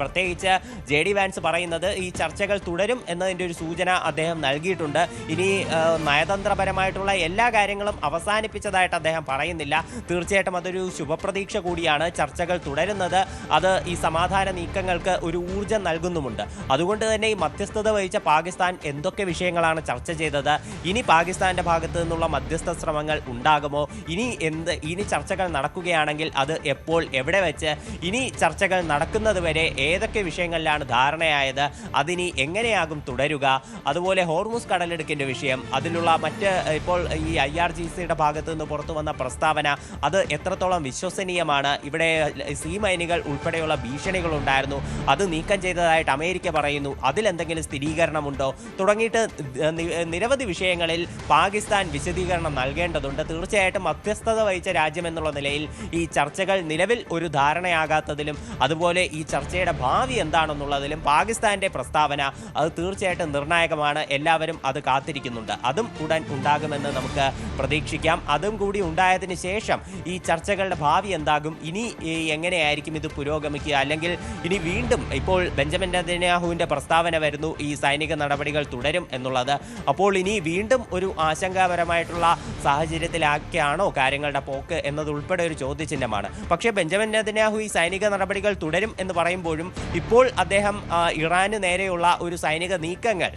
പ്രത്യേകിച്ച് JD വാൻസ് പറയുന്നത് ഈ ചർച്ചകൾ തുടരും എന്നതിൻ്റെ ഒരു സൂചന അദ്ദേഹം നൽകിയിട്ടുണ്ട്. ഇനി നയതന്ത്രപരമായിട്ടുള്ള എല്ലാ കാര്യങ്ങളും അവസാനിപ്പിച്ചതായിട്ട് അദ്ദേഹം പറയുന്നില്ല. തീർച്ചയായിട്ടും അതൊരു ശുഭപ്രതീക്ഷ കൂടിയാണ്. ചർച്ചകൾ തുടരുന്നത് അത് ഈ സമാധാന നീക്കങ്ങൾക്ക് ഒരു ഊർജ്ജം നൽകുന്നുമുണ്ട്. അതുകൊണ്ട് തന്നെ ഈ മധ്യസ്ഥത വഹിച്ച പാകിസ്ഥാൻ എന്തൊക്കെ വിഷയങ്ങളാണ് ചർച്ച ചെയ്തത്, ഇനി പാകിസ്ഥാന്റെ ഭാഗത്തു നിന്നുള്ള മധ്യസ്ഥ ശ്രമങ്ങൾ ഉണ്ടാകുമോ, ഇനി ചർച്ചകൾ നടക്കുകയാണെങ്കിൽ അത് എപ്പോൾ എവിടെ വെച്ച്, ഇനി ചർച്ചകൾ നടക്കുന്നത് വരെ ഏതൊക്കെ വിഷയങ്ങളിലാണ് ധാരണയായത്, അതിനി എങ്ങനെയാകും തുടരുക, അതുപോലെ ഹോർമുസ് കടലിടുക്കിൻ്റെ വിഷയം, അതിലുള്ള മറ്റ് ഇപ്പോൾ ഈ IRGCയുടെ ഭാഗത്തു നിന്ന് പുറത്തു വന്ന പ്രസ്താവന അത് എത്രത്തോളം വിശ്വസനീയമാണ്, ഇവിടെ സീ മൈനുകൾ ഉൾപ്പെടെയുള്ള ഭീഷണികളുണ്ടായിരുന്നു, അത് നീക്കം ചെയ്തതായിട്ട് അമേരിക്ക പറയുന്നു, അതിലെന്തെങ്കിലും സ്ഥിരീകരണമുണ്ടോ തുടങ്ങിയിട്ട് നിരവധി വിഷയങ്ങളിൽ പാകിസ്ഥാൻ വിശദീകരണം നൽകേണ്ടതുണ്ട്. തീർച്ചയായിട്ടും മധ്യസ്ഥത വഹിച്ച രാജ്യമെന്നുള്ള നിലയിൽ ഈ ചർച്ചകൾ നിലവിൽ ഒരു ധാരണയാകാത്തതിലും അതുപോലെ ഈ ചർച്ചയുടെ ഭാവി എന്താണെന്നുള്ളതിലും പാകിസ്ഥാന്റെ പ്രസ്താവന അത് തീർച്ചയായിട്ടും നിർണായകമാണ്. എല്ലാവരും അത് കാത്തിരിക്കുന്നുണ്ട്. അതും ഉടൻ ഉണ്ടാകുമെന്ന് നമുക്ക് പ്രതീക്ഷിക്കാം. അതും കൂടി ഉണ്ടായതിനു ശേഷം ഈ ചർച്ചകളുടെ ഭാവി എന്താകും, ഇനി എങ്ങനെയായിരിക്കും ഇത് പുരോഗമിക്കുക, അല്ലെങ്കിൽ ഇനി വീണ്ടും ഇപ്പോൾ ബെഞ്ചമിൻ നെതന്യാഹുവിൻ്റെ പ്രസ്താവന വരുന്നു ഈ സൈനിക നടപടികൾ തുടരും എന്നുള്ളത്. അപ്പോൾ ഇനി വീണ്ടും ഒരു ആശങ്കാപരമായിട്ടുള്ള സാഹചര്യത്തിലാക്കിയാണോ കാര്യങ്ങളുടെ പോക്ക് എന്നതുൾപ്പെടെ ഒരു ചോദ്യചിഹ്നമാണ്. പക്ഷേ ബെഞ്ചമിൻ നെതന്യാഹു ഈ സൈനിക നടപടികൾ തുടരും എന്ന് പറയുമ്പോഴും ഇപ്പോൾ അദ്ദേഹം ഇറാന് നേരെയുള്ള ഒരു സൈനിക നീക്കങ്ങൾ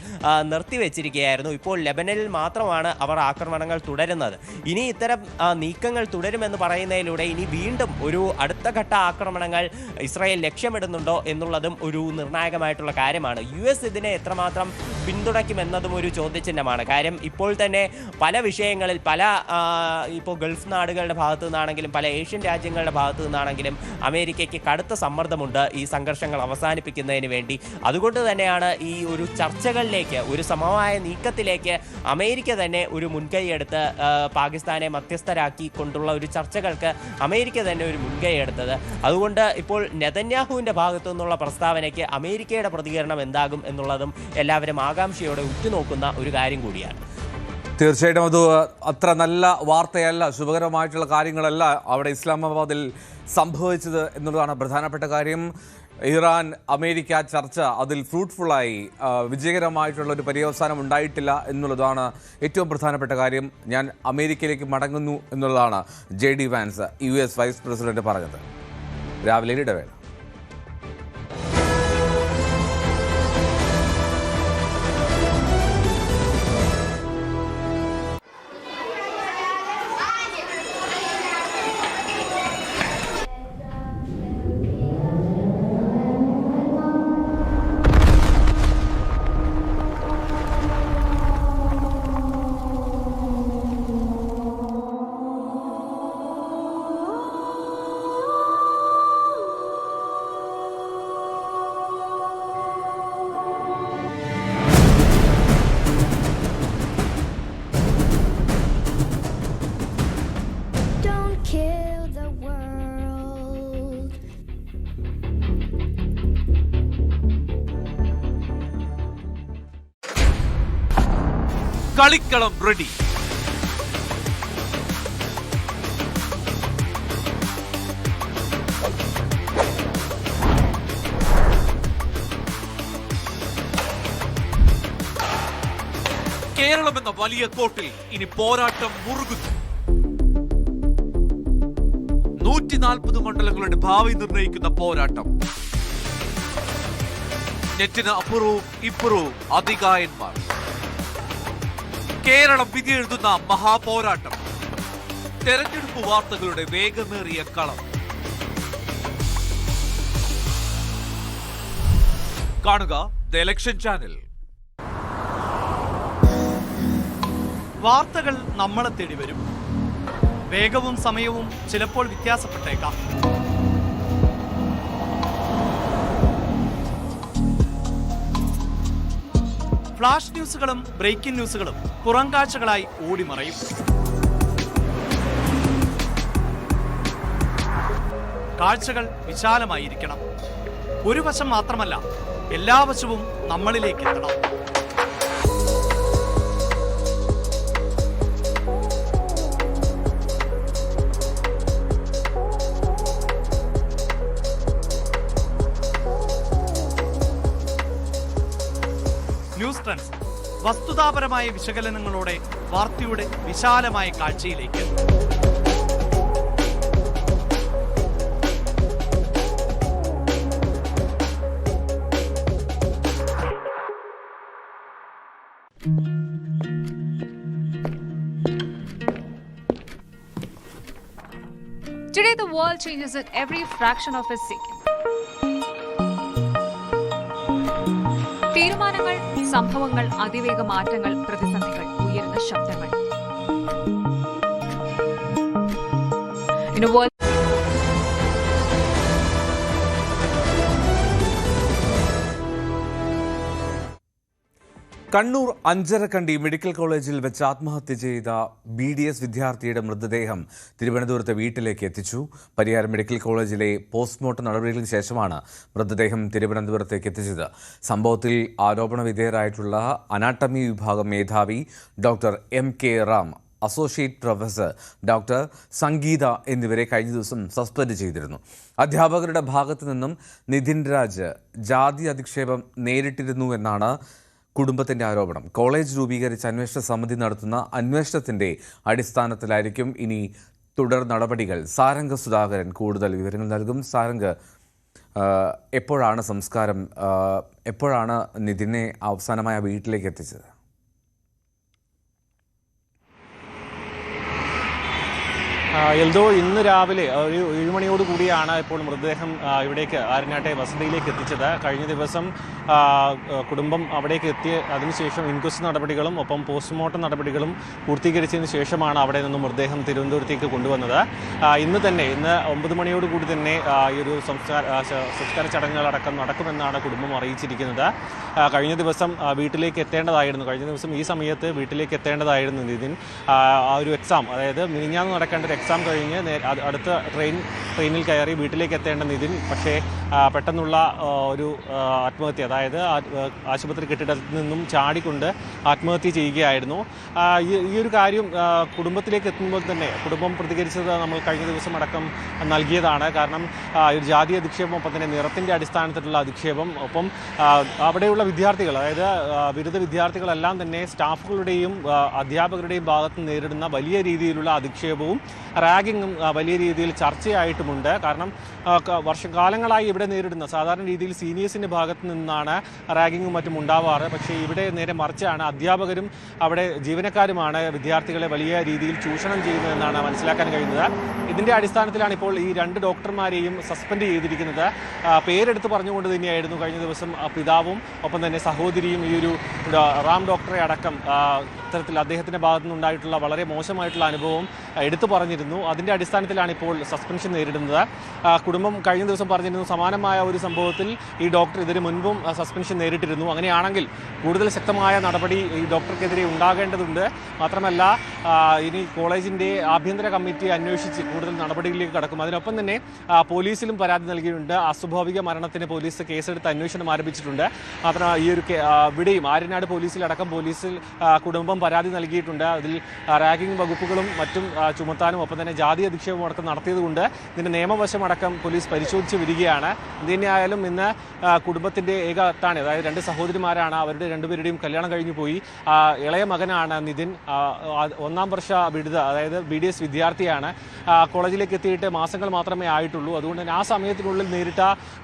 നിർത്തിവെച്ചിരിക്കുകയായിരുന്നു. ഇപ്പോൾ ലെബനനിൽ മാത്രമാണ് അവർ ആക്രമണങ്ങൾ തുടരുന്നത്. ഇനി ഇത്തരം നീക്കങ്ങൾ തുടരുമെന്ന് പറയുന്നതിലൂടെ ഇനി വീണ്ടും ഒരു അടുത്ത ഘട്ട ആക്രമണങ്ങൾ ഇസ്രായേൽ ലക്ഷ്യമിടുന്നുണ്ടോ എന്നുള്ളതും ഒരു നിർണായകമായിട്ടുള്ള കാര്യമാണ്. US ഇതിനെ എത്രമാത്രം പിന്തുണയ്ക്കുമെന്നതും ഒരു ചോദ്യചിഹ്നമാണ്. കാര്യം ഇപ്പോൾ തന്നെ പല വിഷയങ്ങളിൽ ഇപ്പോൾ ഗൾഫ് നാടുകളുടെ ഭാഗത്തു നിന്നാണെങ്കിലും പല ഏഷ്യൻ രാജ്യങ്ങളുടെ ഭാഗത്തു നിന്നാണെങ്കിലും അമേരിക്കയ്ക്ക് കടുത്ത സമ്മർദ്ദമുണ്ട് ഈ സംഘർഷങ്ങൾ അവസാനിപ്പിക്കുന്നതിന് വേണ്ടി. അതുകൊണ്ട് തന്നെയാണ് ഈ ഒരു ചർച്ചകളിലേക്ക്, ഒരു സമവായ നീക്കത്തിലേക്ക് അമേരിക്ക തന്നെ ഒരു മുൻകൈയെടുത്ത് പാകിസ്ഥാനെ മധ്യസ്ഥരാക്കി കൊണ്ടുള്ള ഒരു ചർച്ചകൾക്ക് അമേരിക്ക തന്നെ ഒരു മുൻകൈയെടുത്തത്. അതുകൊണ്ട് ഇപ്പോൾ നെതന്യാഹുവിൻ്റെ ഭാഗത്തു നിന്നുള്ള പ്രസ്താവനയ്ക്ക് അമേരിക്കയുടെ പ്രതികരണം എന്താകും എന്നുള്ളതും എല്ലാവരും ആകാംക്ഷയോടെ ഉറ്റുനോക്കുന്ന ഒരു കാര്യം കൂടിയാണ്. തീർച്ചയായിട്ടും അത് അത്ര നല്ല വാർത്തയല്ല, ശുഭകരമായിട്ടുള്ള കാര്യങ്ങളല്ല അവിടെ ഇസ്ലാമാബാദിൽ സംഭവിച്ചത് എന്നുള്ളതാണ് പ്രധാനപ്പെട്ട കാര്യം. ഇറാൻ അമേരിക്ക ചർച്ച അതിൽ ഫ്രൂട്ട്ഫുള്ളായി വിജയകരമായിട്ടുള്ള ഒരു പര്യവസാനം ഉണ്ടായിട്ടില്ല എന്നുള്ളതാണ് ഏറ്റവും പ്രധാനപ്പെട്ട കാര്യം. ഞാൻ അമേരിക്കയിലേക്ക് മടങ്ങുന്നു എന്നുള്ളതാണ് JD Vance US vice president പറഞ്ഞത്. രാവിലെ ഇടവേള. കളിക്കളം റെഡി. കേരളം എന്ന വലിയ കോട്ടിൽ ഇനി പോരാട്ടം മുറുകുന്നു. 140 മണ്ഡലങ്ങളുടെ ഭാവി നിർണ്ണയിക്കുന്ന പോരാട്ടം. നെറ്റിന് അപ്പുറവും ഇപ്പുറവും അതികായന്മാർ. കേരളം വിധിയെഴുതുന്ന മഹാപോരാട്ടം. തെരഞ്ഞെടുപ്പ് വാർത്തകളുടെ വേഗമേറിയ കളം. കാണുക ദ ഇലക്ഷൻ ചാനൽ. വാർത്തകൾ നമ്മളെ തേടി വരും. വേഗവും സമയവും ചിലപ്പോൾ വ്യത്യാസപ്പെട്ടേക്കാം. ഫ്ലാഷ് ന്യൂസുകളും ബ്രേക്കിംഗ് ന്യൂസുകളും പുറം കാഴ്ചകളായി ഓടിമറയും. കാഴ്ചകൾ വിശാലമായിരിക്കണം. ഒരു വശം മാത്രമല്ല, എല്ലാ വശവും നമ്മളിലേക്ക് എത്തണം. ന്യൂസ് ട്രെൻഡ്സ് വസ്തുതാപരമായ വിശകലനങ്ങളോടെ വാർത്തയുടെ വിശാലമായ കാഴ്ചയിലേക്ക്. Today the world changes at every fraction of a second. തീരുമാനങ്ങൾ, സംഭവങ്ങൾ, അതിവേഗ മാറ്റങ്ങൾ, പ്രതിസന്ധികൾ, ഉയരുന്ന ശബ്ദങ്ങൾ. In a world Kannur Anjarakandy medical കോളേജിൽ വെച്ച് ആത്മഹത്യ ചെയ്ത BDS വിദ്യാർത്ഥിയുടെ മൃതദേഹം തിരുവനന്തപുരത്തെ വീട്ടിലേക്ക് എത്തിച്ചു. പരിയാരം മെഡിക്കൽ കോളേജിലെ പോസ്റ്റ്മോർട്ടം നടപടികൾക്ക് ശേഷമാണ് മൃതദേഹം തിരുവനന്തപുരത്തേക്ക് എത്തിച്ചത്. സംഭവത്തിൽ ആരോപണ വിധേയരായിട്ടുള്ള അനാട്ടമി വിഭാഗം മേധാവി doctor MK Ram, associate professor doctor Sangeetha എന്നിവരെ കഴിഞ്ഞ ദിവസം സസ്പെൻഡ് ചെയ്തിരുന്നു. അധ്യാപകരുടെ ഭാഗത്തു നിന്നും നിതിൻ രാജ് ജാതി അധിക്ഷേപം നേരിട്ടിരുന്നു എന്നാണ് കുടുംബത്തിന്റെ ആരോപണം. കോളേജ് രൂപീകരിച്ച് അന്വേഷണ സമിതി നടത്തുന്ന അന്വേഷണത്തിന്റെ അടിസ്ഥാനത്തിലായിരിക്കും ഇനി തുടർ നടപടികൾ. സാരംഗ് സുധാകരൻ കൂടുതൽ വിവരങ്ങൾ നൽകും. സാരംഗ്, എപ്പോഴാണ് സംസ്കാരം, എപ്പോഴാണ് നിതിനെ അവസാനമായ വീട്ടിലേക്ക് എത്തിച്ചത്? എൽദോ, ഇന്ന് രാവിലെ ഒരു 7 മണിയോട് കൂടിയാണ് ഇപ്പോൾ മൃതദേഹം ഇവിടേക്ക് ആര്യനാട്ടെ വസതിയിലേക്ക് എത്തിച്ചത്. കഴിഞ്ഞ ദിവസം കുടുംബം അവിടേക്ക് എത്തി അതിനുശേഷം ഇൻക്വസ്റ്റ് നടപടികളും ഒപ്പം പോസ്റ്റ്മോർട്ടം നടപടികളും പൂർത്തീകരിച്ചതിന് ശേഷമാണ് അവിടെ നിന്നും മൃതദേഹം തിരുവനന്തപുരത്തേക്ക് കൊണ്ടുവന്നത്. ഇന്ന് 9 മണിയോട് കൂടി തന്നെ ഈ ഒരു സംസ്കാര ചടങ്ങുകളടക്കം നടക്കുമെന്നാണ് കുടുംബം അറിയിച്ചിരിക്കുന്നത്. കഴിഞ്ഞ ദിവസം വീട്ടിലേക്ക് എത്തേണ്ടതായിരുന്നു, കഴിഞ്ഞ ദിവസം ഈ സമയത്ത് വീട്ടിലേക്ക് എത്തേണ്ടതായിരുന്നു നിതിൻ. ആ ഒരു എക്സാം, അതായത് മിനിഞ്ഞാന്ന് നടക്കേണ്ട ഒരു എക്സാം കഴിഞ്ഞ് അടുത്ത ട്രെയിനിൽ കയറി വീട്ടിലേക്ക് എത്തേണ്ട നിതിൻ പക്ഷേ പെട്ടെന്നുള്ള ഒരു ആത്മഹത്യ, അതായത് ആശുപത്രി കെട്ടിടത്തിൽ നിന്നും ചാടിക്കൊണ്ട് ആത്മഹത്യ ചെയ്യുകയായിരുന്നു. ഈ ഒരു കാര്യം കുടുംബത്തിലേക്ക് എത്തുമ്പോൾ തന്നെ കുടുംബം പ്രതികരിച്ചത് നമ്മൾ കഴിഞ്ഞ ദിവസം അടക്കം നൽകിയതാണ്. കാരണം ഒരു ജാതി അധിക്ഷേപം, ഒപ്പം തന്നെ നിറത്തിൻ്റെ അടിസ്ഥാനത്തിലുള്ള അധിക്ഷേപം, ഒപ്പം അവിടെയുള്ള വിദ്യാർത്ഥികൾ, അതായത് ബിരുദ വിദ്യാർത്ഥികളെല്ലാം തന്നെ സ്റ്റാഫുകളുടെയും അധ്യാപകരുടെയും ഭാഗത്ത് നേരിടുന്ന വലിയ രീതിയിലുള്ള അധിക്ഷേപവും റാഗിങ്ങും വലിയ രീതിയിൽ ചർച്ചയായിട്ടുമുണ്ട്. കാരണം വർഷകാലങ്ങളായി ഇവിടെ നേരിടുന്ന സാധാരണ രീതിയിൽ സീനിയേഴ്സിൻ്റെ ഭാഗത്ത് നിന്നാണ് റാഗിങ്ങും മറ്റും ഉണ്ടാവാറ്. പക്ഷേ ഇവിടെ നേരെ മറിച്ചാണ്, അധ്യാപകരും അവിടെ ജീവനക്കാരുമാണ് വിദ്യാർത്ഥികളെ വലിയ രീതിയിൽ ചൂഷണം ചെയ്യുന്നതെന്നാണ് മനസ്സിലാക്കാൻ കഴിയുന്നത്. ഇതിൻ്റെ അടിസ്ഥാനത്തിലാണ് ഇപ്പോൾ ഈ 2 ഡോക്ടർമാരെയും സസ്പെൻഡ് ചെയ്തിരിക്കുന്നത്. പേരെടുത്ത് പറഞ്ഞുകൊണ്ട് തന്നെയായിരുന്നു കഴിഞ്ഞ ദിവസം പിതാവും ഒപ്പം തന്നെ സഹോദരിയും ഈ ഒരു റാം ഡോക്ടറെ അടക്കം ഇത്തരത്തിൽ അദ്ദേഹത്തിൻ്റെ ഭാഗത്തു നിന്നുണ്ടായിട്ടുള്ള വളരെ മോശമായിട്ടുള്ള അനുഭവം എടുത്തു പറഞ്ഞിരുന്നു. അതിൻ്റെ അടിസ്ഥാനത്തിലാണ് ഇപ്പോൾ സസ്പെൻഷൻ നേരിടുന്നത്. കുടുംബം കഴിഞ്ഞ ദിവസം പറഞ്ഞിരുന്നു സമാനമായ ഒരു സംഭവത്തിൽ ഈ ഡോക്ടർ ഇതിന് മുൻപും സസ്പെൻഷൻ നേരിട്ടിരുന്നു. അങ്ങനെയാണെങ്കിൽ കൂടുതൽ ശക്തമായ നടപടി ഈ ഡോക്ടർക്കെതിരെ ഉണ്ടാകേണ്ടതുണ്ട്. മാത്രമല്ല ഇനി കോളേജിൻ്റെ ആഭ്യന്തര കമ്മിറ്റി അന്വേഷിച്ച് കൂടുതൽ നടപടികളിലേക്ക് കടക്കും. അതിനൊപ്പം തന്നെ പോലീസിലും പരാതി നൽകിയിട്ടുണ്ട്. അസ്വാഭാവിക മരണത്തിന് പോലീസ് കേസെടുത്ത് അന്വേഷണം ആരംഭിച്ചിട്ടുണ്ട്. മാത്രമല്ല ഈ ഒരു ഇവിടെയും ആര്യനാട് പോലീസിലടക്കം പോലീസിൽ കുടുംബം പരാതി നൽകിയിട്ടുണ്ട്. അതിൽ റാഗിംഗ് വകുപ്പുകളും മറ്റും ചുമത്താനും ഒപ്പം തന്നെ ജാതി അധിക്ഷേപം അടക്കം നടത്തിയതുകൊണ്ട് ഇതിൻ്റെ നിയമവശമടക്കം പോലീസ് പരിശോധിച്ച് വരികയാണ്. എന്തുതന്നെയായാലും ഇന്ന് കുടുംബത്തിൻ്റെ ഏക അത്താണ്, അതായത് 2 സഹോദരിമാരാണ്. അവരുടെ 2 പേരുടെയും കല്യാണം കഴിഞ്ഞു പോയി. ഇളയ മകനാണ് നിതിൻ, 1ാം വർഷ ബിരുദ, അതായത് BDS വിദ്യാർത്ഥിയാണ്. കോളേജിലേക്ക് എത്തിയിട്ട് മാസങ്ങൾ മാത്രമേ ആയിട്ടുള്ളൂ. അതുകൊണ്ട് തന്നെ ആ സമയത്തിനുള്ളിൽ നേരിട്ട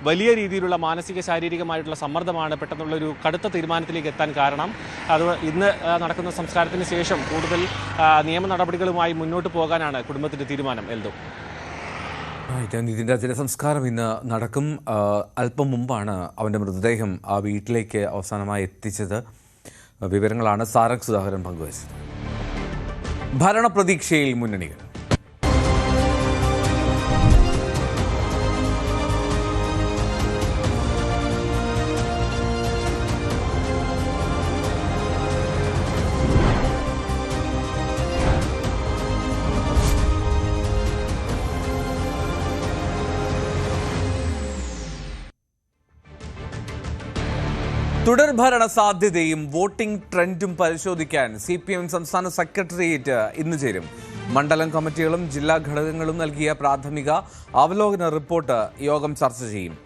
വലിയ രീതിയിലുള്ള മാനസിക ശാരീരികമായിട്ടുള്ള സമ്മർദ്ദമാണ് പെട്ടെന്നുള്ളൊരു കടുത്ത തീരുമാനത്തിലേക്ക് എത്താൻ കാരണം. അത് ഇന്ന് നടക്കുന്ന സംസ്കാരത്തിന് ശേഷം കൂടുതൽ നിയമ നടപടികളുമായി മുന്നോട്ട് പോകാനാണ് കുടുംബത്തിൻ്റെ തീരുമാനം. എൽദോ, നിതിൻ്റെ ജലസംസ്കാരം ഇന്ന് നടക്കും. അല്പം മുമ്പാണ് അവൻ്റെ മൃതദേഹം ആ വീട്ടിലേക്ക് അവസാനമായി എത്തിച്ചത്. വിവരങ്ങളാണ് സാരംഗ് സുധാകരൻ പങ്കുവച്ചത്. ഭരണപ്രതീക്ഷയിൽ മുന്നണികൾ. തുടർഭരണ സാധ്യതയും വോട്ടിംഗ് ട്രെൻഡും പരിശോധിക്കാൻ CPM സംസ്ഥാന സെക്രട്ടേറിയറ്റ് ഇന്ന് ചേരും. മണ്ഡലം കമ്മിറ്റികളും ജില്ലാ ഘടകങ്ങളും നൽകിയ പ്രാഥമിക അവലോകന റിപ്പോർട്ട് യോഗം ചർച്ച ചെയ്യും.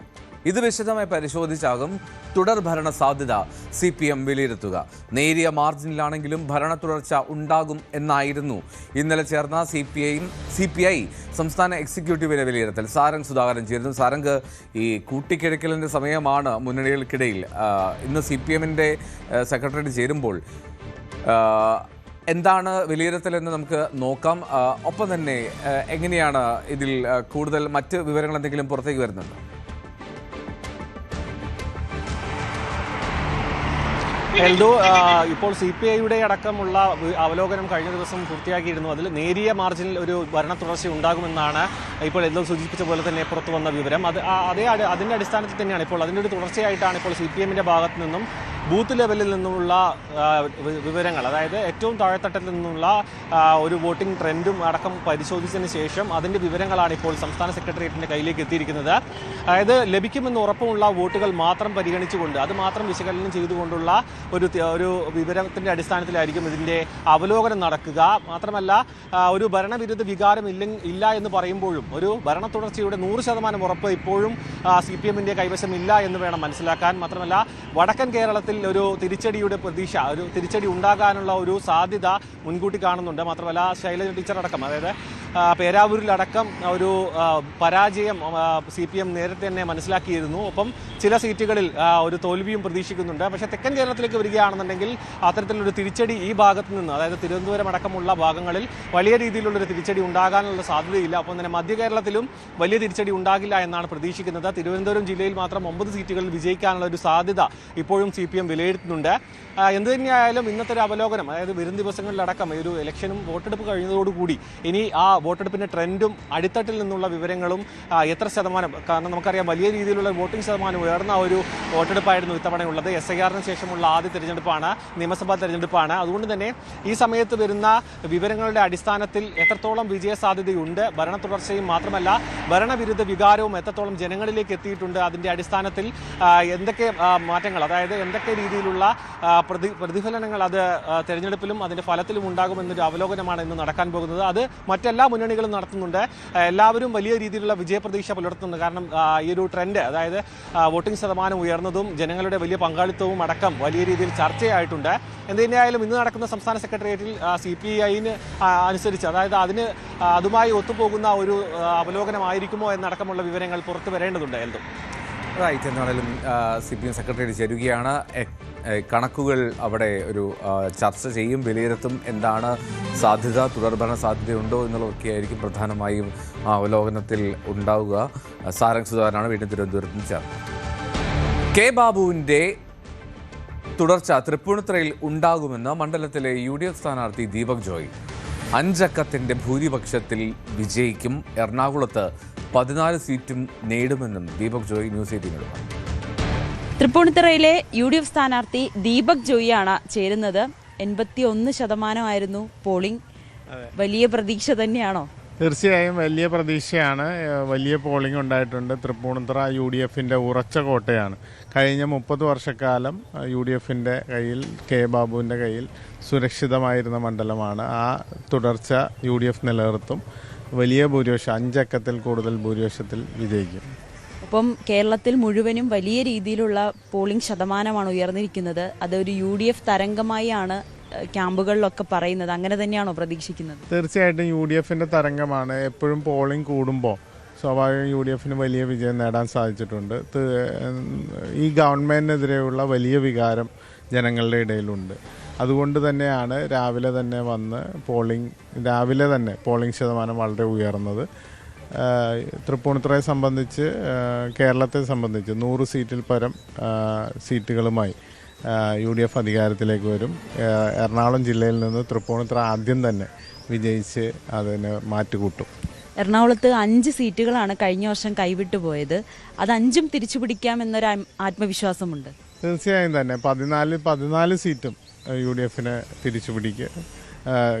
ഇത് വിശദമായി പരിശോധിച്ചാകും തുടർഭരണ സാധ്യത CPM വിലയിരുത്തുക. നേരിയ മാർജിനിലാണെങ്കിലും ഭരണ തുടർച്ച ഉണ്ടാകും എന്നായിരുന്നു ഇന്നലെ ചേർന്ന CPI സംസ്ഥാന എക്സിക്യൂട്ടീവിന്റെ വിലയിരുത്തൽ. സാരംഗ് സുധാകരൻ ചേരുന്നു. സാരംഗ്, ഈ കൂട്ടിക്കിഴക്കലിൻ്റെ സമയമാണ് മുന്നണികൾക്കിടയിൽ. ഇന്ന് CPMന്റെ സെക്രട്ടേറിയറ്റ് ചേരുമ്പോൾ എന്താണ് വിലയിരുത്തലെന്ന് നമുക്ക് നോക്കാം. ഒപ്പം തന്നെ എങ്ങനെയാണ് ഇതിൽ കൂടുതൽ മറ്റ് വിവരങ്ങൾ എന്തെങ്കിലും പുറത്തേക്ക് വരുന്നുണ്ടോ? എൽദോ, ഇപ്പോൾ CPIയുടെ അടക്കമുള്ള അവലോകനം കഴിഞ്ഞ ദിവസം പൂർത്തിയാക്കിയിരുന്നു. അതിൽ നേരിയ മാർജിനിൽ ഒരു ഭരണ തുടർച്ച ഉണ്ടാകുമെന്നാണ് ഇപ്പോൾ എൽദോ സൂചിപ്പിച്ച പോലെ തന്നെ പുറത്തു വന്ന വിവരം. അതിൻ്റെ അടിസ്ഥാനത്തിൽ തന്നെയാണ് ഇപ്പോൾ അതിൻ്റെ ഒരു തുടർച്ചയായിട്ടാണ് ഇപ്പോൾ CPMന്റെ ഭാഗത്തു നിന്നും ബൂത്ത് ലെവലിൽ നിന്നുള്ള വിവരങ്ങൾ, അതായത് ഏറ്റവും താഴെത്തട്ടിൽ നിന്നുള്ള ഒരു വോട്ടിംഗ് ട്രെൻഡും അടക്കം പരിശോധിച്ചതിന് ശേഷം അതിൻ്റെ വിവരങ്ങളാണ് ഇപ്പോൾ സംസ്ഥാന സെക്രട്ടേറിയറ്റിൻ്റെ കയ്യിലേക്ക് എത്തിയിരിക്കുന്നത്. അതായത് ലഭിക്കുമെന്ന് ഉറപ്പുള്ള വോട്ടുകൾ മാത്രം പരിഗണിച്ചുകൊണ്ട് അത് മാത്രം വിശകലനം ചെയ്തുകൊണ്ടുള്ള ഒരു വിവരത്തിൻ്റെ അടിസ്ഥാനത്തിലായിരിക്കും ഇതിൻ്റെ അവലോകനം നടക്കുക. മാത്രമല്ല, ഒരു ഭരണവിരുദ്ധ വികാരം ഇല്ല എന്ന് പറയുമ്പോഴും ഒരു ഭരണ തുടർച്ചയുടെ 100% ഉറപ്പ് ഇപ്പോഴും CPMന്റെ കൈവശം ഇല്ല എന്ന് വേണം മനസ്സിലാക്കാൻ. മാത്രമല്ല, വടക്കൻ കേരളത്തിൽ ഒരു തിരിച്ചടിയുടെ പ്രതീക്ഷ, ഒരു തിരിച്ചടി ഉണ്ടാകാനുള്ള ഒരു സാധ്യത മുൻകൂട്ടി കാണുന്നുണ്ട്. മാത്രമല്ല, ശൈലജ ടീച്ചർ അടക്കം, അതായത് പേരാവൂരിലടക്കം ഒരു പരാജയം CPM നേരത്തെ തന്നെ മനസ്സിലാക്കിയിരുന്നു. ഒപ്പം ചില സീറ്റുകളിൽ ഒരു തോൽവിയും പ്രതീക്ഷിക്കുന്നുണ്ട്. പക്ഷേ തെക്കൻ കേരളത്തിലേക്ക് വരികയാണെന്നുണ്ടെങ്കിൽ അത്തരത്തിലൊരു തിരിച്ചടി ഈ ഭാഗത്ത് നിന്ന്, അതായത് തിരുവനന്തപുരം അടക്കമുള്ള ഭാഗങ്ങളിൽ വലിയ രീതിയിലുള്ളൊരു തിരിച്ചടി ഉണ്ടാകാനുള്ള സാധ്യതയില്ല. ഒപ്പം തന്നെ മധ്യ കേരളത്തിലും വലിയ തിരിച്ചടി ഉണ്ടാകില്ല എന്നാണ് പ്രതീക്ഷിക്കുന്നത്. തിരുവനന്തപുരം ജില്ലയിൽ മാത്രം 9 സീറ്റുകളിൽ വിജയിക്കാനുള്ള ഒരു സാധ്യത ഇപ്പോഴും CPM വിലയിരുത്തുന്നുണ്ട്. എന്ത് തന്നെയായാലും ഇന്നത്തെ ഒരു അവലോകനം, അതായത് വരും ദിവസങ്ങളിലടക്കം ഒരു ഇലക്ഷനും വോട്ടെടുപ്പ് കഴിഞ്ഞതോടുകൂടി ഇനി ആ വോട്ടെടുപ്പിൻ്റെ ട്രെൻഡും അടിത്തട്ടിൽ നിന്നുള്ള വിവരങ്ങളും എത്ര ശതമാനം, കാരണം നമുക്കറിയാം വലിയ രീതിയിലുള്ള വോട്ടിംഗ് ശതമാനം ഉയർന്ന ഒരു വോട്ടെടുപ്പായിരുന്നു ഇത്തവണയുള്ളത്. SIRന് ശേഷമുള്ള ആദ്യ തെരഞ്ഞെടുപ്പാണ്, നിയമസഭാ തെരഞ്ഞെടുപ്പാണ്. അതുകൊണ്ട് തന്നെ ഈ സമയത്ത് വരുന്ന വിവരങ്ങളുടെ അടിസ്ഥാനത്തിൽ എത്രത്തോളം വിജയസാധ്യതയുണ്ട്, ഭരണ തുടർച്ചയും മാത്രമല്ല ഭരണവിരുദ്ധ വികാരവും എത്രത്തോളം ജനങ്ങളിലേക്ക് എത്തിയിട്ടുണ്ട്, അതിൻ്റെ അടിസ്ഥാനത്തിൽ എന്തൊക്കെ മാറ്റങ്ങൾ, അതായത് എന്തൊക്കെ രീതിയിലുള്ള പ്രതിഫലനങ്ങൾ അത് തെരഞ്ഞെടുപ്പിലും അതിൻ്റെ ഫലത്തിലും ഉണ്ടാകുമെന്നൊരു അവലോകനമാണ് ഇന്ന് നടക്കാൻ പോകുന്നത്. അത് മറ്റെല്ലാ മുന്നണികളും നടത്തുന്നുണ്ട്. എല്ലാവരും വലിയ രീതിയിലുള്ള വിജയപ്രതീക്ഷ പുലർത്തുന്നുണ്ട്. കാരണം ഈ ഒരു ട്രെൻഡ്, അതായത് വോട്ടിംഗ് ശതമാനം ഉയർന്നതും ജനങ്ങളുടെ വലിയ പങ്കാളിത്തവും അടക്കം വലിയ രീതിയിൽ ചർച്ചയായിട്ടുണ്ട്. എന്തുതന്നെയായാലും ഇന്ന് നടക്കുന്ന സംസ്ഥാന സെക്രട്ടേറിയറ്റിൽ CPIന് അനുസരിച്ച്, അതായത് അതുമായി ഒത്തുപോകുന്ന ഒരു അവലോകനമായിരിക്കുമോ എന്നടക്കമുള്ള വിവരങ്ങൾ പുറത്തു വരേണ്ടതുണ്ട്. എൽദോ, റൈറ്റ്. എന്നാലും CPM സെക്രട്ടേറിയറ്റ് ചേരുകയാണ്. കണക്കുകൾ അവിടെ ഒരു ചർച്ച ചെയ്യും, വിലയിരുത്തും. എന്താണ് സാധ്യത, തുടർഭരണ സാധ്യതയുണ്ടോ എന്നുള്ളതൊക്കെ ആയിരിക്കും പ്രധാനമായും അവലോകനത്തിൽ ഉണ്ടാവുക. സാരംഗ് സുധാകരനാണ് വീണ്ടും തിരുവനന്തപുരത്ത് നിന്ന് ചേർന്നത്. കെ ബാബുവിൻ്റെ തുടർച്ച തൃപ്പൂണിത്തുറയിൽ ഉണ്ടാകുമെന്ന് മണ്ഡലത്തിലെ UDF സ്ഥാനാർത്ഥി ദീപക് ജോയ്. 5 അക്കത്തിൻ്റെ ഭൂരിപക്ഷത്തിൽ വിജയിക്കും. എറണാകുളത്ത് 14 സീറ്റും നേടുമെന്നും ദീപക് ജോയ് ന്യൂസ് 18 പറഞ്ഞു. തൃപ്പൂണിത്തുറയിലെ UDF സ്ഥാനാർത്ഥി ദീപക് ജോയിയാണ് ചേരുന്നത്. 81% പോളിംഗ്. വലിയ പ്രതീക്ഷ തന്നെയാണോ? തീർച്ചയായും വലിയ പ്രതീക്ഷയാണ്. വലിയ പോളിംഗ് ഉണ്ടായിട്ടുണ്ട്. തൃപ്പൂണിത്തുറ UDFൻ്റെ ഉറച്ച കോട്ടയാണ്. കഴിഞ്ഞ 30 വർഷക്കാലം UDFൻ്റെ കയ്യിൽ, കെ ബാബുവിൻ്റെ കയ്യിൽ സുരക്ഷിതമായിരുന്ന മണ്ഡലമാണ്. ആ തുടർച്ച UDF നിലനിർത്തും. വലിയ ഭൂരിപക്ഷം, 5 അക്കത്തിൽ കൂടുതൽ ഭൂരിപക്ഷത്തിൽ വിജയിക്കും. അപ്പം കേരളത്തിൽ മുഴുവനും വലിയ രീതിയിലുള്ള പോളിംഗ് ശതമാനമാണ് ഉയർന്നിരിക്കുന്നത്. അതൊരു UDF തരംഗമായാണ് ക്യാമ്പുകളിലൊക്കെ പറയുന്നത്. അങ്ങനെ തന്നെയാണോ പ്രതീക്ഷിക്കുന്നത്? തീർച്ചയായിട്ടും UDFൻ്റെ തരംഗമാണ്. എപ്പോഴും പോളിംഗ് കൂടുമ്പോൾ സ്വാഭാവികം UDFന് വലിയ വിജയം നേടാൻ സാധിച്ചിട്ടുണ്ട്. ഈ ഗവൺമെൻറ്റിനെതിരെയുള്ള വലിയ വികാരം ജനങ്ങളുടെ ഇടയിലുണ്ട്. അതുകൊണ്ട് തന്നെയാണ് രാവിലെ തന്നെ പോളിംഗ് ശതമാനം വളരെ ഉയർന്നത്. തൃപ്പൂണിത്തുറയെ സംബന്ധിച്ച്, കേരളത്തെ സംബന്ധിച്ച് 100 സീറ്റിൽ പരം സീറ്റുകളുമായി UDF അധികാരത്തിലേക്ക് വരും. എറണാകുളം ജില്ലയിൽ നിന്ന് തൃപ്പൂണിത്തുറ ആദ്യം തന്നെ വിജയിച്ച് അതിന് മാറ്റുകൂട്ടും. എറണാകുളത്ത് 5 സീറ്റുകളാണ് കഴിഞ്ഞ വർഷം കൈവിട്ടു പോയത്. അത് 5ഉം തിരിച്ചു പിടിക്കാമെന്നൊരു ആത്മവിശ്വാസമുണ്ട്. തീർച്ചയായും തന്നെ 14 സീറ്റും UDFന് തിരിച്ചു പിടിക്കുക.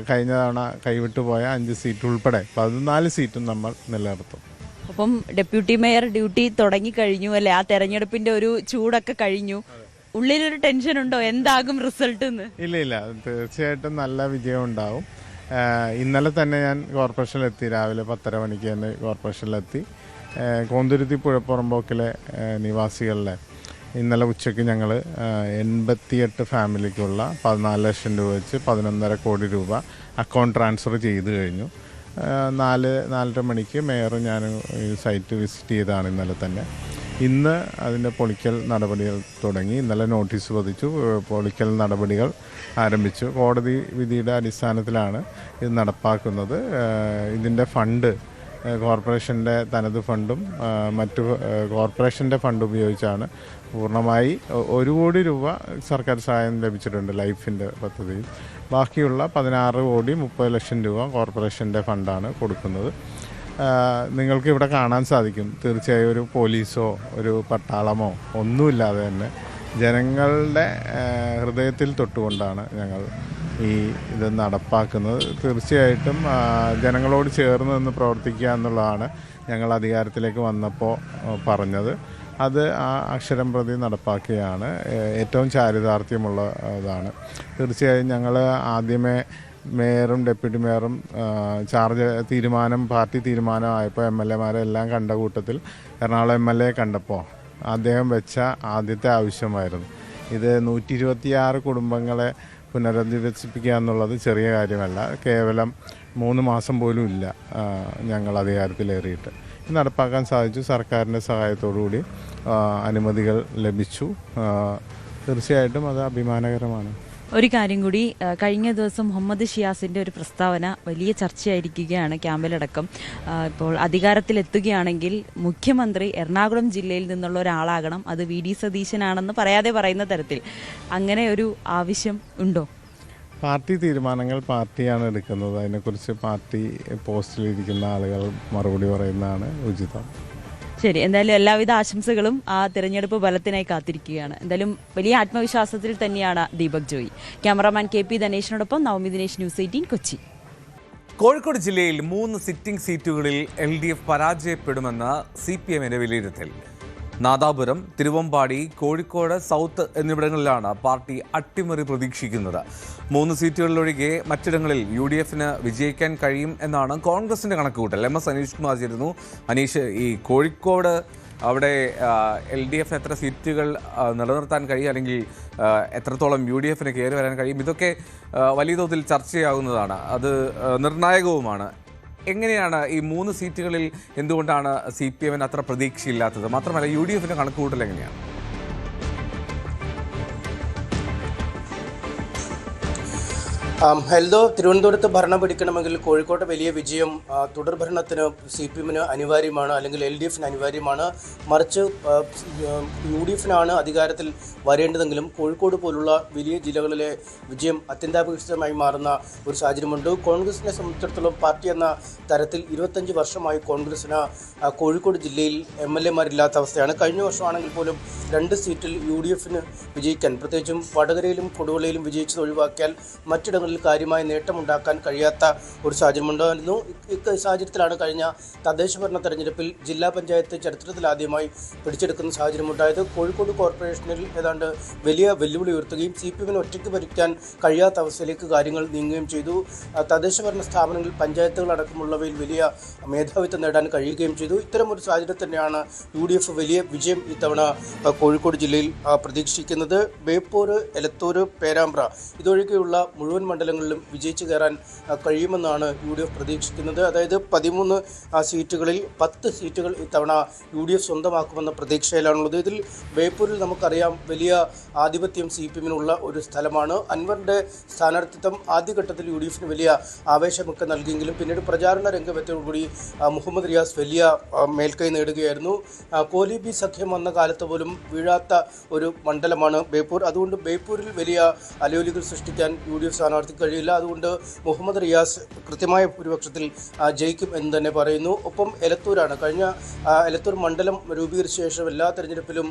കഴിഞ്ഞ തവണ കൈവിട്ടുപോയ 5 സീറ്റ് ഉൾപ്പെടെ 14 സീറ്റും നമ്മൾ നിലനിർത്തും. അപ്പം ഡെപ്യൂട്ടി മേയർ ഡ്യൂട്ടി തുടങ്ങിക്കഴിഞ്ഞു അല്ലേ? ആ തെരഞ്ഞെടുപ്പിന്റെ ഒരു ചൂടൊക്കെ കഴിഞ്ഞു. ഉള്ളിലൊരു ടെൻഷൻ ഉണ്ടോ എന്താകും റിസൾട്ട് എന്ന്? ഇല്ല, തീർച്ചയായിട്ടും നല്ല വിജയം ഉണ്ടാവും. ഇന്നലെ തന്നെ ഞാൻ കോർപ്പറേഷനിലെത്തി. രാവിലെ 10:30 മണിക്ക് തന്നെ കോർപ്പറേഷനിലെത്തി. കോന്തുരുത്തി പുഴപ്പുറമ്പോക്കിലെ നിവാസികളുടെ ഇന്നലെ ഉച്ചയ്ക്ക് ഞങ്ങൾ 88 ഫാമിലിക്കുള്ള 14 ലക്ഷം രൂപ വെച്ച് 11.5 കോടി രൂപ അക്കൗണ്ട് ട്രാൻസ്ഫർ ചെയ്ത് കഴിഞ്ഞു. 4:30 മണിക്ക് മേയറും ഞാനും ഈ സൈറ്റ് വിസിറ്റ് ചെയ്തതാണ് ഇന്നലെ തന്നെ. ഇന്ന് അതിൻ്റെ പൊളിക്കൽ നടപടികൾ തുടങ്ങി. ഇന്നലെ നോട്ടീസ് പതിച്ചു. പൊളിക്കൽ നടപടികൾ ആരംഭിച്ചു. കോടതി വിധിയുടെ അടിസ്ഥാനത്തിലാണ് ഇത് നടപ്പാക്കുന്നത്. ഇതിൻ്റെ ഫണ്ട് കോർപ്പറേഷൻ്റെ തനത് ഫണ്ടും മറ്റു കോർപ്പറേഷൻ്റെ ഫണ്ട് ഉപയോഗിച്ചാണ് പൂർണ്ണമായി 1 കോടി രൂപ സർക്കാർ സഹായം ലഭിച്ചിട്ടുണ്ട് ലൈഫിൻ്റെ പദ്ധതിയിൽ. ബാക്കിയുള്ള 16 കോടി 30 ലക്ഷം രൂപ കോർപ്പറേഷൻ്റെ ഫണ്ടാണ് കൊടുക്കുന്നത്. നിങ്ങൾക്ക് ഇവിടെ കാണാൻ സാധിക്കും. തീർച്ചയായും ഒരു പോലീസോ ഒരു പട്ടാളമോ ഒന്നുമില്ലാതെ തന്നെ ജനങ്ങളുടെ ഹൃദയത്തിൽ തൊട്ടുകൊണ്ടാണ് ഞങ്ങൾ ഇത് നടപ്പാക്കുന്നത്. തീർച്ചയായിട്ടും ജനങ്ങളോട് ചേർന്ന് നിന്ന് പ്രവർത്തിക്കുക എന്നുള്ളതാണ് ഞങ്ങൾ അധികാരത്തിലേക്ക് വന്നപ്പോൾ പറഞ്ഞത്. അത് ആ അക്ഷരം പ്രതി നടപ്പാക്കുകയാണ്. ഏറ്റവും ചാരിതാർത്ഥ്യമുള്ളതാണ്. തീർച്ചയായും ഞങ്ങൾ ആദ്യമേ മേയറും ഡെപ്യൂട്ടി മേയറും പാർട്ടി തീരുമാനമായപ്പോൾ MLA എല്ലാം കണ്ട കൂട്ടത്തിൽ എറണാകുളം MLA കണ്ടപ്പോൾ അദ്ദേഹം വെച്ച ആദ്യത്തെ ആവശ്യമായിരുന്നു ഇത്. 126 കുടുംബങ്ങളെ പുനരധിവസിപ്പിക്കുക എന്നുള്ളത് ചെറിയ കാര്യമല്ല. കേവലം 3 മാസം പോലും ഇല്ല ഞങ്ങൾ അധികാരത്തിലേറിയിട്ട്. ഇത് നടപ്പാക്കാൻ സാധിച്ചു. സർക്കാരിൻ്റെ സഹായത്തോടുകൂടി അനുമതികൾ ലഭിച്ചു. തീർച്ചയായിട്ടും അത് അഭിമാനകരമാണ്. ഒരു കാര്യം കൂടി, കഴിഞ്ഞ ദിവസം മുഹമ്മദ് ഷിയാസിൻ്റെ ഒരു പ്രസ്താവന വലിയ ചർച്ചയായിരിക്കുകയാണ് ക്യാമ്പിലടക്കം. ഇപ്പോൾ അധികാരത്തിലെത്തുകയാണെങ്കിൽ മുഖ്യമന്ത്രി എറണാകുളം ജില്ലയിൽ നിന്നുള്ള ഒരാളാകണം, അത് VD സതീശനാണെന്ന് പറയാതെ പറയുന്ന തരത്തിൽ. അങ്ങനെ ഒരു ആവശ്യം ഉണ്ടോ? പാർട്ടി തീരുമാനങ്ങൾ പാർട്ടിയാണ് എടുക്കുന്നത്. അതിനെക്കുറിച്ച് പാർട്ടി പോസ്റ്റിലിരിക്കുന്ന ആളുകൾ മറുപടി പറയുന്നതാണ് ഉചിതം. ശരി, എന്തായാലും എല്ലാവിധ ആശംസകളും ആ തിരഞ്ഞെടുപ്പ് ഫലത്തിനായി കാത്തിരിക്കുകയാണ്. എന്തായാലും വലിയ ആത്മവിശ്വാസത്തിൽ തന്നെയാണ് ദീപക് ജോയി. ക്യാമറാമാൻ KP ധനേഷിനോടൊപ്പം നവമി ദിനേശ്, News 18 കൊച്ചി. കോഴിക്കോട് ജില്ലയിൽ 3 സിറ്റിംഗ് സീറ്റുകളിൽ LDF പരാജയപ്പെടുമെന്ന് CPMന്റെ വിലയിരുത്തൽ. നാദാപുരം, തിരുവമ്പാടി, കോഴിക്കോട് സൗത്ത് എന്നിവിടങ്ങളിലാണ് പാർട്ടി അട്ടിമറി പ്രതീക്ഷിക്കുന്നത്. 3 സീറ്റുകളിലൊഴികെ മറ്റിടങ്ങളിൽ UDFന് വിജയിക്കാൻ കഴിയും എന്നാണ് കോൺഗ്രസിന്റെ കണക്കുകൂട്ടൽ. MS അനീഷ് കുമാർ ചേരുന്നു. അനീഷ്, ഈ കോഴിക്കോട് അവിടെ LDFന് എത്ര സീറ്റുകൾ നിലനിർത്താൻ കഴിയും, അല്ലെങ്കിൽ എത്രത്തോളം UDFന് കയറി വരാൻ കഴിയും, ഇതൊക്കെ വലിയ തോതിൽ ചർച്ചയാകുന്നതാണ്. അത് നിർണായകവുമാണ്. എങ്ങനെയാണ് ഈ 3 സീറ്റുകളിൽ എന്തുകൊണ്ടാണ് CPMന് അത്ര പ്രതീക്ഷയില്ലാത്തത്? മാത്രമല്ല UDFന്റെ കണക്കുകൂട്ടൽ എങ്ങനെയാണ്? എൽദോ, തിരുവനന്തപുരത്ത് ഭരണം പിടിക്കണമെങ്കിൽ കോഴിക്കോട്ടെ വലിയ വിജയം തുടർഭരണത്തിന് CPMന് അനിവാര്യമാണ്, അല്ലെങ്കിൽ LDFന് അനിവാര്യമാണ്. മറിച്ച് UDFനാണ് അധികാരത്തിൽ വരേണ്ടതെങ്കിലും കോഴിക്കോട് പോലുള്ള വലിയ ജില്ലകളിലെ വിജയം അത്യന്താപേക്ഷിതമായി മാറുന്ന ഒരു സാഹചര്യമുണ്ട്. കോൺഗ്രസിനെ സംബന്ധിച്ചിടത്തോളം പാർട്ടി എന്ന തരത്തിൽ 25 വർഷമായി കോൺഗ്രസിന് കോഴിക്കോട് ജില്ലയിൽ MLA-മാരില്ലാത്ത അവസ്ഥയാണ്. കഴിഞ്ഞ വർഷമാണെങ്കിൽ പോലും 2 സീറ്റിൽ UDFന് വിജയിക്കാൻ, പ്രത്യേകിച്ചും വടകരയിലും കൊടുവള്ളയിലും വിജയിച്ചത് ഒഴിവാക്കിയാൽ മറ്റിടങ്ങളിൽ പ്രചാരണങ്ങളിൽ കാര്യമായ നേട്ടമുണ്ടാക്കാൻ കഴിയാത്ത ഒരു സാഹചര്യമുണ്ടായിരുന്നു. സാഹചര്യത്തിലാണ് കഴിഞ്ഞ തദ്ദേശഭരണ തെരഞ്ഞെടുപ്പിൽ ജില്ലാ പഞ്ചായത്ത് ചരിത്രത്തിലാദ്യമായി പിടിച്ചെടുക്കുന്ന സാഹചര്യമുണ്ടായത്. കോഴിക്കോട് കോർപ്പറേഷനിൽ ഏതാണ്ട് വലിയ വെല്ലുവിളി ഉയർത്തുകയും CPM-ന് ഒറ്റയ്ക്ക് ഭരിക്കാൻ കഴിയാത്ത അവസ്ഥയിലേക്ക് കാര്യങ്ങൾ നീങ്ങുകയും ചെയ്തു. തദ്ദേശഭരണ സ്ഥാപനങ്ങളിൽ പഞ്ചായത്തുകളടക്കമുള്ളവയിൽ വലിയ മേധാവിത്വം നേടാൻ കഴിയുകയും ചെയ്തു. ഇത്തരം ഒരു സാഹചര്യം തന്നെയാണ് UDF വലിയ വിജയം ഇത്തവണ കോഴിക്കോട് ജില്ലയിൽ പ്രതീക്ഷിക്കുന്നത്. ബേപ്പൂർ, എലത്തൂർ, പേരാമ്പ്ര ഇതൊഴികെയുള്ള മുഴുവൻ മണ്ഡലങ്ങളിലും വിജയിച്ചു കയറാൻ കഴിയുമെന്നാണ് UDF പ്രതീക്ഷിക്കുന്നത്. അതായത് 13 സീറ്റുകളിൽ 10 സീറ്റുകൾ ഇത്തവണ UDF സ്വന്തമാക്കുമെന്ന പ്രതീക്ഷയിലാണുള്ളത്. ഇതിൽ ബേപ്പൂരിൽ നമുക്കറിയാം വലിയ ആധിപത്യം CPM-നുള്ള ഒരു സ്ഥലമാണ്. അൻവറിൻ്റെ സ്ഥാനാർത്ഥിത്വം ആദ്യഘട്ടത്തിൽ UDF-ന് വലിയ ആവേശമൊക്കെ നൽകിയെങ്കിലും പിന്നീട് പ്രചാരണ രംഗമെത്തിയോടുകൂടി മുഹമ്മദ് റിയാസ് വലിയ മേൽക്കൈ നേടുകയായിരുന്നു. കോലീബി സഖ്യം വന്ന കാലത്ത് പോലും വീഴാത്ത ഒരു മണ്ഡലമാണ് ബേപ്പൂർ. അതുകൊണ്ട് ബേപ്പൂരിൽ വലിയ അലയൊലികൾ സൃഷ്ടിക്കാൻ UDF സ്ഥാനാർത്ഥിക്ക് കഴിയില്ല. അതുകൊണ്ട് മുഹമ്മദ് റിയാസ് കൃത്യമായ ഭൂരിപക്ഷത്തിൽ ജയിക്കും എന്ന് തന്നെ പറയുന്നു. ഒപ്പം എലത്തൂരാണ്. കഴിഞ്ഞ എലത്തൂർ മണ്ഡലം രൂപീകരിച്ച ശേഷം എല്ലാ തെരഞ്ഞെടുപ്പിലും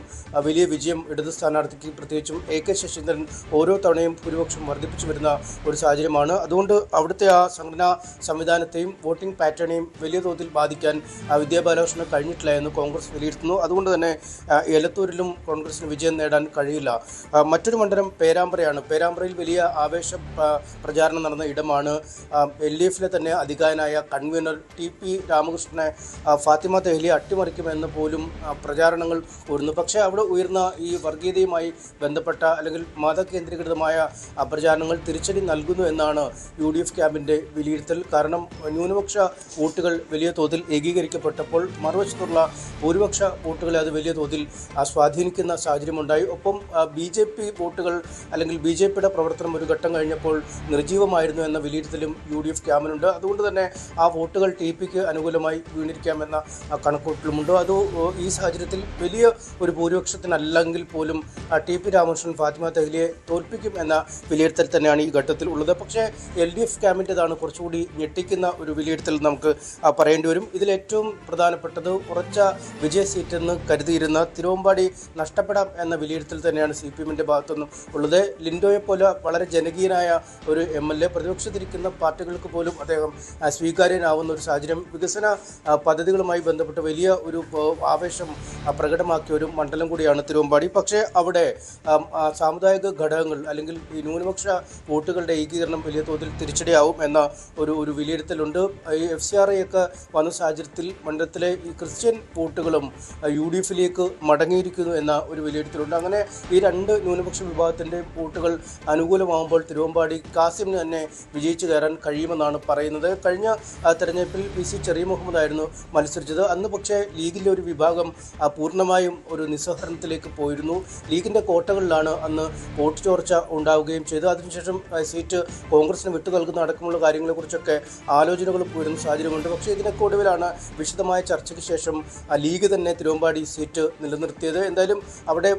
വലിയ വിജയം ഇടത് സ്ഥാനാർത്ഥിക്ക്, പ്രത്യേകിച്ചും AK ശശീന്ദ്രൻ ഓരോ തവണയും ഭൂരിപക്ഷം വർദ്ധിപ്പിച്ചു വരുന്ന ഒരു സാഹചര്യമാണ്. അതുകൊണ്ട് അവിടുത്തെ ആ സംഘടനാ സംവിധാനത്തെയും വോട്ടിംഗ് പാറ്റേണെയും വലിയ തോതിൽ ബാധിക്കാൻ വിദ്യാ ബാലകൃഷ്ണന് കഴിഞ്ഞിട്ടില്ല എന്ന് കോൺഗ്രസ് വിലയിരുത്തുന്നു. അതുകൊണ്ട് തന്നെ എലത്തൂരിലും കോൺഗ്രസിന് വിജയം നേടാൻ കഴിയില്ല. മറ്റൊരു മണ്ഡലം പേരാമ്പ്രയാണ്. പേരാമ്പ്രയിൽ വലിയ ആവേശ പ്രചാരണം നടന്ന ഇടമാണ്. LDF-ലെ തന്നെ അധികായനായ കൺവീനർ TP രാമകൃഷ്ണനെ ഫാത്തിമ തെഹ്ലി അട്ടിമറിക്കുമെന്ന് പോലും പ്രചാരണങ്ങൾ ഉയർന്നു. പക്ഷേ അവിടെ ഉയർന്ന ഈ വർഗീയതയുമായി ബന്ധപ്പെട്ട അല്ലെങ്കിൽ മതകേന്ദ്രീകൃതമായ പ്രചാരണങ്ങൾ തിരിച്ചടി നൽകുന്നു എന്നാണ് UDF ക്യാമ്പിൻ്റെ വിലയിരുത്തൽ. കാരണം ന്യൂനപക്ഷ വോട്ടുകൾ വലിയ തോതിൽ ഏകീകരിക്കപ്പെട്ടപ്പോൾ മറുവശത്തുള്ള ഭൂരിപക്ഷ വോട്ടുകളെ അത് വലിയ തോതിൽ സ്വാധീനിക്കുന്ന സാഹചര്യമുണ്ടായി. ഒപ്പം BJP വോട്ടുകൾ അല്ലെങ്കിൽ BJPയുടെ പ്രവർത്തനം ഒരു ഘട്ടം കഴിഞ്ഞപ്പോൾ നിർജീവമായിരുന്നു എന്ന വിലയിരുത്തലും UDF ക്യാമ്പിനുണ്ട്. അതുകൊണ്ട് തന്നെ ആ വോട്ടുകൾ TPക്ക് അനുകൂലമായി വീണിരിക്കാമെന്ന കണക്കൂട്ടലുമുണ്ട്. അത് ഈ സാഹചര്യത്തിൽ വലിയ ഒരു ഭൂരിപക്ഷത്തിനല്ലെങ്കിൽ പോലും TP രാമകൃഷ്ണൻ ഫാത്തിമ തെഹ്ലിയെ തോൽപ്പിക്കും എന്ന വിലയിരുത്തൽ തന്നെയാണ് ഈ ഘട്ടത്തിൽ ഉള്ളത്. പക്ഷേ LDF ക്യാമ്പിൻ്റെതാണ് കുറച്ചുകൂടി ഞെട്ടിക്കുന്ന ഒരു വിലയിരുത്തൽ നമുക്ക് പറയേണ്ടി വരും. ഇതിലേറ്റവും പ്രധാനപ്പെട്ടത് ഉറച്ച വിജയ സീറ്റെന്ന് കരുതിയിരുന്ന തിരുവമ്പാടി നഷ്ടപ്പെടാം എന്ന വിലയിരുത്തൽ തന്നെയാണ് CPM-ൻ്റെ ഭാഗത്തുനിന്നും ഉള്ളത്. ലിൻഡോയെ പോലെ വളരെ ജനകീയനായ ഒരു MLA, പ്രതിപക്ഷത്തിരിക്കുന്ന പാർട്ടികൾക്ക് പോലും അദ്ദേഹം സ്വീകാര്യനാവുന്ന ഒരു സാഹചര്യം, വികസന പദ്ധതികളുമായി ബന്ധപ്പെട്ട് വലിയ ഒരു ആവേശം പ്രകടമാക്കിയ ഒരു മണ്ഡലം കൂടിയാണ് തിരുവമ്പാടി. പക്ഷേ അവിടെ സാമുദായിക ഘടകങ്ങൾ അല്ലെങ്കിൽ ഈ ന്യൂനപക്ഷ വോട്ടുകളുടെ ഏകീകരണം വലിയ തോതിൽ തിരിച്ചടിയാവും എന്ന ഒരു വിലയിരുത്തലുണ്ട്. ഈ FCRA ഒക്കെ വന്ന സാഹചര്യത്തിൽ മണ്ഡലത്തിലെ ഈ ക്രിസ്ത്യൻ വോട്ടുകളും UDF-ലേക്ക് മടങ്ങിയിരിക്കുന്നു എന്ന ഒരു വിലയിരുത്തലുണ്ട്. അങ്ങനെ ഈ രണ്ട് ന്യൂനപക്ഷ വിഭാഗത്തിൻ്റെ വോട്ടുകൾ അനുകൂലമാകുമ്പോൾ തിരുവമ്പാടി കാസിമിന് തന്നെ വിജയിച്ചു കയറാൻ കഴിയുമെന്നാണ് പറയുന്നത്. കഴിഞ്ഞ തെരഞ്ഞെടുപ്പിൽ PC ചെറിയ മുഹമ്മദ് ആയിരുന്നു മത്സരിച്ചത്. അന്ന് പക്ഷേ ലീഗിലെ ഒരു വിഭാഗം പൂർണ്ണമായും ഒരു നിസ്സഹരണത്തിലേക്ക് പോയിരുന്നു. ലീഗിൻ്റെ കോട്ടകളിലാണ് അന്ന് വോട്ട് ചോർച്ച ഉണ്ടാവുകയും ചെയ്തത്. അതിനുശേഷം സീറ്റ് കോൺഗ്രസിന് വിട്ടു നൽകുന്ന അടക്കമുള്ള കാര്യങ്ങളെക്കുറിച്ചൊക്കെ ആലോചനകൾ പോയിരുന്ന സാഹചര്യമുണ്ട്. പക്ഷേ ഇതിനൊക്കെ ഒടുവിലാണ് വിശദമായ ചർച്ചയ്ക്ക് ശേഷം ലീഗ് തന്നെ തിരുവമ്പാടി സീറ്റ് നിലനിർത്തിയത്. എന്തായാലും അവിടെ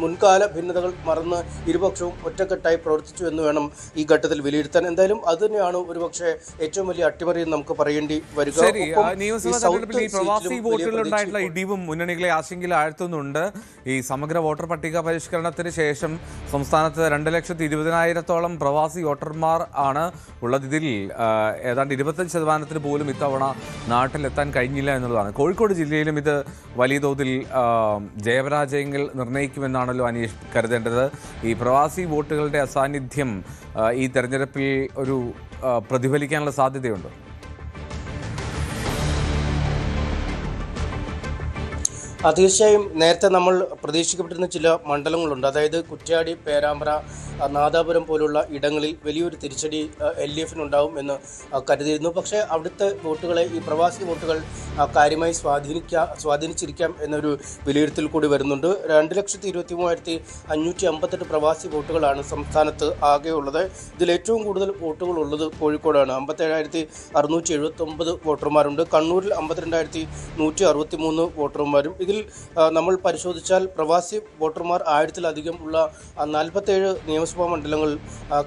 മുൻകാല ഭിന്നതകൾ മറന്ന് ഇരുപക്ഷവും ഒറ്റക്കെട്ടായി പ്രവർത്തിച്ചു എന്ന് വേണം ഈ ഘട്ടത്തിൽ വിലയിരുത്താൻ. എന്തായാലും അത് തന്നെയാണ് ഒരുപക്ഷെ ഏറ്റവും വലിയ അട്ടിമറി എന്ന് നമുക്ക് പറയേണ്ടി വരിക. പ്രവാസി വോട്ടുകളുണ്ടായിട്ടുള്ള ഇടിവും മുന്നണികളെ ആശങ്കയിൽ ആഴ്ത്തുന്നുണ്ട്. ഈ സമഗ്ര വോട്ടർ പട്ടിക പരിഷ്കരണത്തിന് ശേഷം സംസ്ഥാനത്ത് 2,20,000-ഓളം പ്രവാസി വോട്ടർമാർ ആണ് ഉള്ളത്. ഇതിൽ ഏതാണ്ട് 25% പോലും ഇത്തവണ നാട്ടിലെത്താൻ കഴിഞ്ഞില്ല എന്നുള്ളതാണ്. കോഴിക്കോട് ജില്ലയിലും ഇത് വലിയ തോതിൽ ജയപരാജയങ്ങൾ നിർണ്ണയിക്കുമെന്നാണല്ലോ അനീഷ് കരുതേണ്ടത്. ഈ പ്രവാസി വോട്ടുകളുടെ അസാന്നിധ്യം ഈ തെരഞ്ഞെടുപ്പിൽ ഒരു പ്രതിഫലിക്കാനുള്ള സാധ്യതയുണ്ട്. തീർച്ചയായും നേരത്തെ നമ്മൾ പ്രതീക്ഷിക്കപ്പെട്ടിരുന്ന ചില മണ്ഡലങ്ങളുണ്ട്. അതായത് കുറ്റ്യാടി, പേരാമ്പ്ര, നാദാപുരം പോലുള്ള ഇടങ്ങളിൽ വലിയൊരു തിരിച്ചടി LDF-നുണ്ടാവും എന്ന് കരുതിയിരുന്നു. പക്ഷേ അവിടുത്തെ വോട്ടുകളെ ഈ പ്രവാസി വോട്ടുകൾ കാര്യമായി സ്വാധീനിച്ചിരിക്കാം എന്നൊരു വിലയിരുത്തൽ കൂടി വരുന്നുണ്ട്. 2,23,558 പ്രവാസി വോട്ടുകളാണ് സംസ്ഥാനത്ത് ആകെ ഉള്ളത്. ഇതിലേറ്റവും കൂടുതൽ വോട്ടുകൾ ഉള്ളത് കോഴിക്കോടാണ്. 57,679 വോട്ടർമാരുണ്ട്. കണ്ണൂരിൽ 52,163 വോട്ടർമാരും. ഇതിൽ നമ്മൾ പരിശോധിച്ചാൽ പ്രവാസി വോട്ടർമാർ 1000-ലധികം ഉള്ള 47 നിയമസഭ നിയമസഭാ മണ്ഡലങ്ങൾ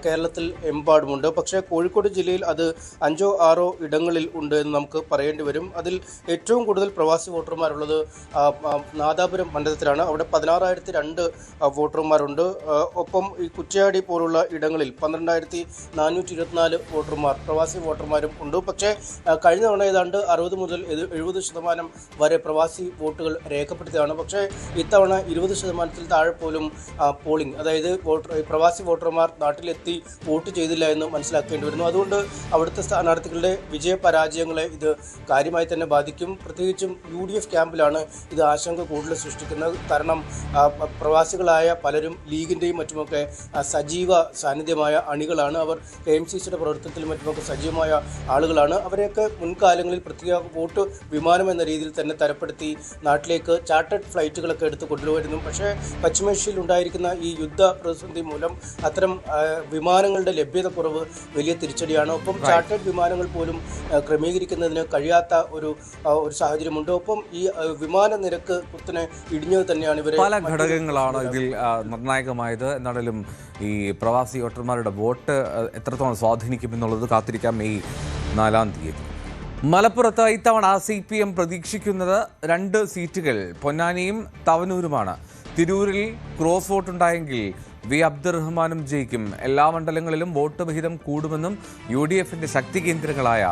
കേരളത്തിൽ എമ്പാടുമുണ്ട്. പക്ഷേ കോഴിക്കോട് ജില്ലയിൽ അത് 5-6 ഇടങ്ങളിൽ ഉണ്ട് എന്ന് നമുക്ക് പറയേണ്ടി വരും. അതിൽ ഏറ്റവും കൂടുതൽ പ്രവാസി വോട്ടർമാരുള്ളത് നാദാപുരം മണ്ഡലത്തിലാണ്. അവിടെ 16,002 വോട്ടർമാരുണ്ട്. ഒപ്പം ഈ കുറ്റ്യാടി പോലുള്ള ഇടങ്ങളിൽ 12,424 വോട്ടർമാർ പ്രവാസി വോട്ടർമാരും ഉണ്ട്. പക്ഷേ കഴിഞ്ഞ തവണ ഏതാണ്ട് 60 മുതൽ 70% വരെ പ്രവാസി വോട്ടുകൾ രേഖപ്പെടുത്തിയതാണ്. പക്ഷേ ഇത്തവണ 20% താഴെ പോലും പോളിംഗ്, അതായത് പ്രവാസി വോട്ടർമാർ നാട്ടിലെത്തി വോട്ട് ചെയ്തില്ല എന്ന് മനസ്സിലാക്കേണ്ടി വരുന്നു. അതുകൊണ്ട് അവിടുത്തെ സ്ഥാനാർത്ഥികളുടെ വിജയപരാജയങ്ങളെ ഇത് കാര്യമായി തന്നെ ബാധിക്കും. പ്രത്യേകിച്ചും UDF ക്യാമ്പിലാണ് ഇത് ആശങ്ക കൂടുതൽ സൃഷ്ടിക്കുന്നത്. കാരണം പ്രവാസികളായ പലരും ലീഗിൻ്റെയും മറ്റുമൊക്കെ സജീവ സാന്നിധ്യമായ അണികളാണ്. അവർ KMCCയുടെ പ്രവർത്തനത്തിലും മറ്റുമൊക്കെ സജീവമായ ആളുകളാണ്. അവരെയൊക്കെ മുൻകാലങ്ങളിൽ പ്രത്യേക വോട്ട് വിമാനം എന്ന രീതിയിൽ തന്നെ തരപ്പെടുത്തി നാട്ടിലേക്ക് ചാർട്ടേഡ് ഫ്ലൈറ്റുകളൊക്കെ എടുത്ത് കൊണ്ടുവരുന്നു. പക്ഷേ പശ്ചിമേഷ്യയിൽ ഉണ്ടായിരിക്കുന്ന ഈ യുദ്ധ പ്രതിസന്ധി മൂലം അത്തരം വിമാനങ്ങളുടെ ലഭ്യത കുറവ് വലിയ തിരിച്ചടിയാണ്. ഒപ്പം ചാർട്ടേഡ് വിമാനങ്ങൾ പോലും ക്രമീകരിക്കുന്നതിന് കഴിയാത്ത ഒരു സാഹചര്യമുണ്ട്. ഒപ്പം ഈ വിമാന നിരക്ക് കുത്തനെ ഇടിഞ്ഞത് തന്നെയാണ് ഇവരെ പല ഘടകങ്ങളാണ് ഇതിൽ നിർണായകമായത്. എന്നാലും ഈ പ്രവാസി വോട്ടർമാരുടെ വോട്ട് എത്രത്തോളം സ്വാധീനിക്കുമെന്നുള്ളത് കാത്തിരിക്കാം മെയ് 4-ാം തീയതി. മലപ്പുറത്ത് ഇത്തവണ CPM പ്രതീക്ഷിക്കുന്നത് 2 സീറ്റുകൾ പൊന്നാനിയും തവനൂരുമാണ്. തിരൂരിൽ ക്രോസ് വോട്ടുണ്ടായെങ്കിൽ വി അബ്ദുറഹ്മാനും ജയിക്കും. എല്ലാ മണ്ഡലങ്ങളിലും വോട്ട് വിഹിതം കൂടുമെന്നും UDFന്റെ ശക്തി കേന്ദ്രങ്ങളായ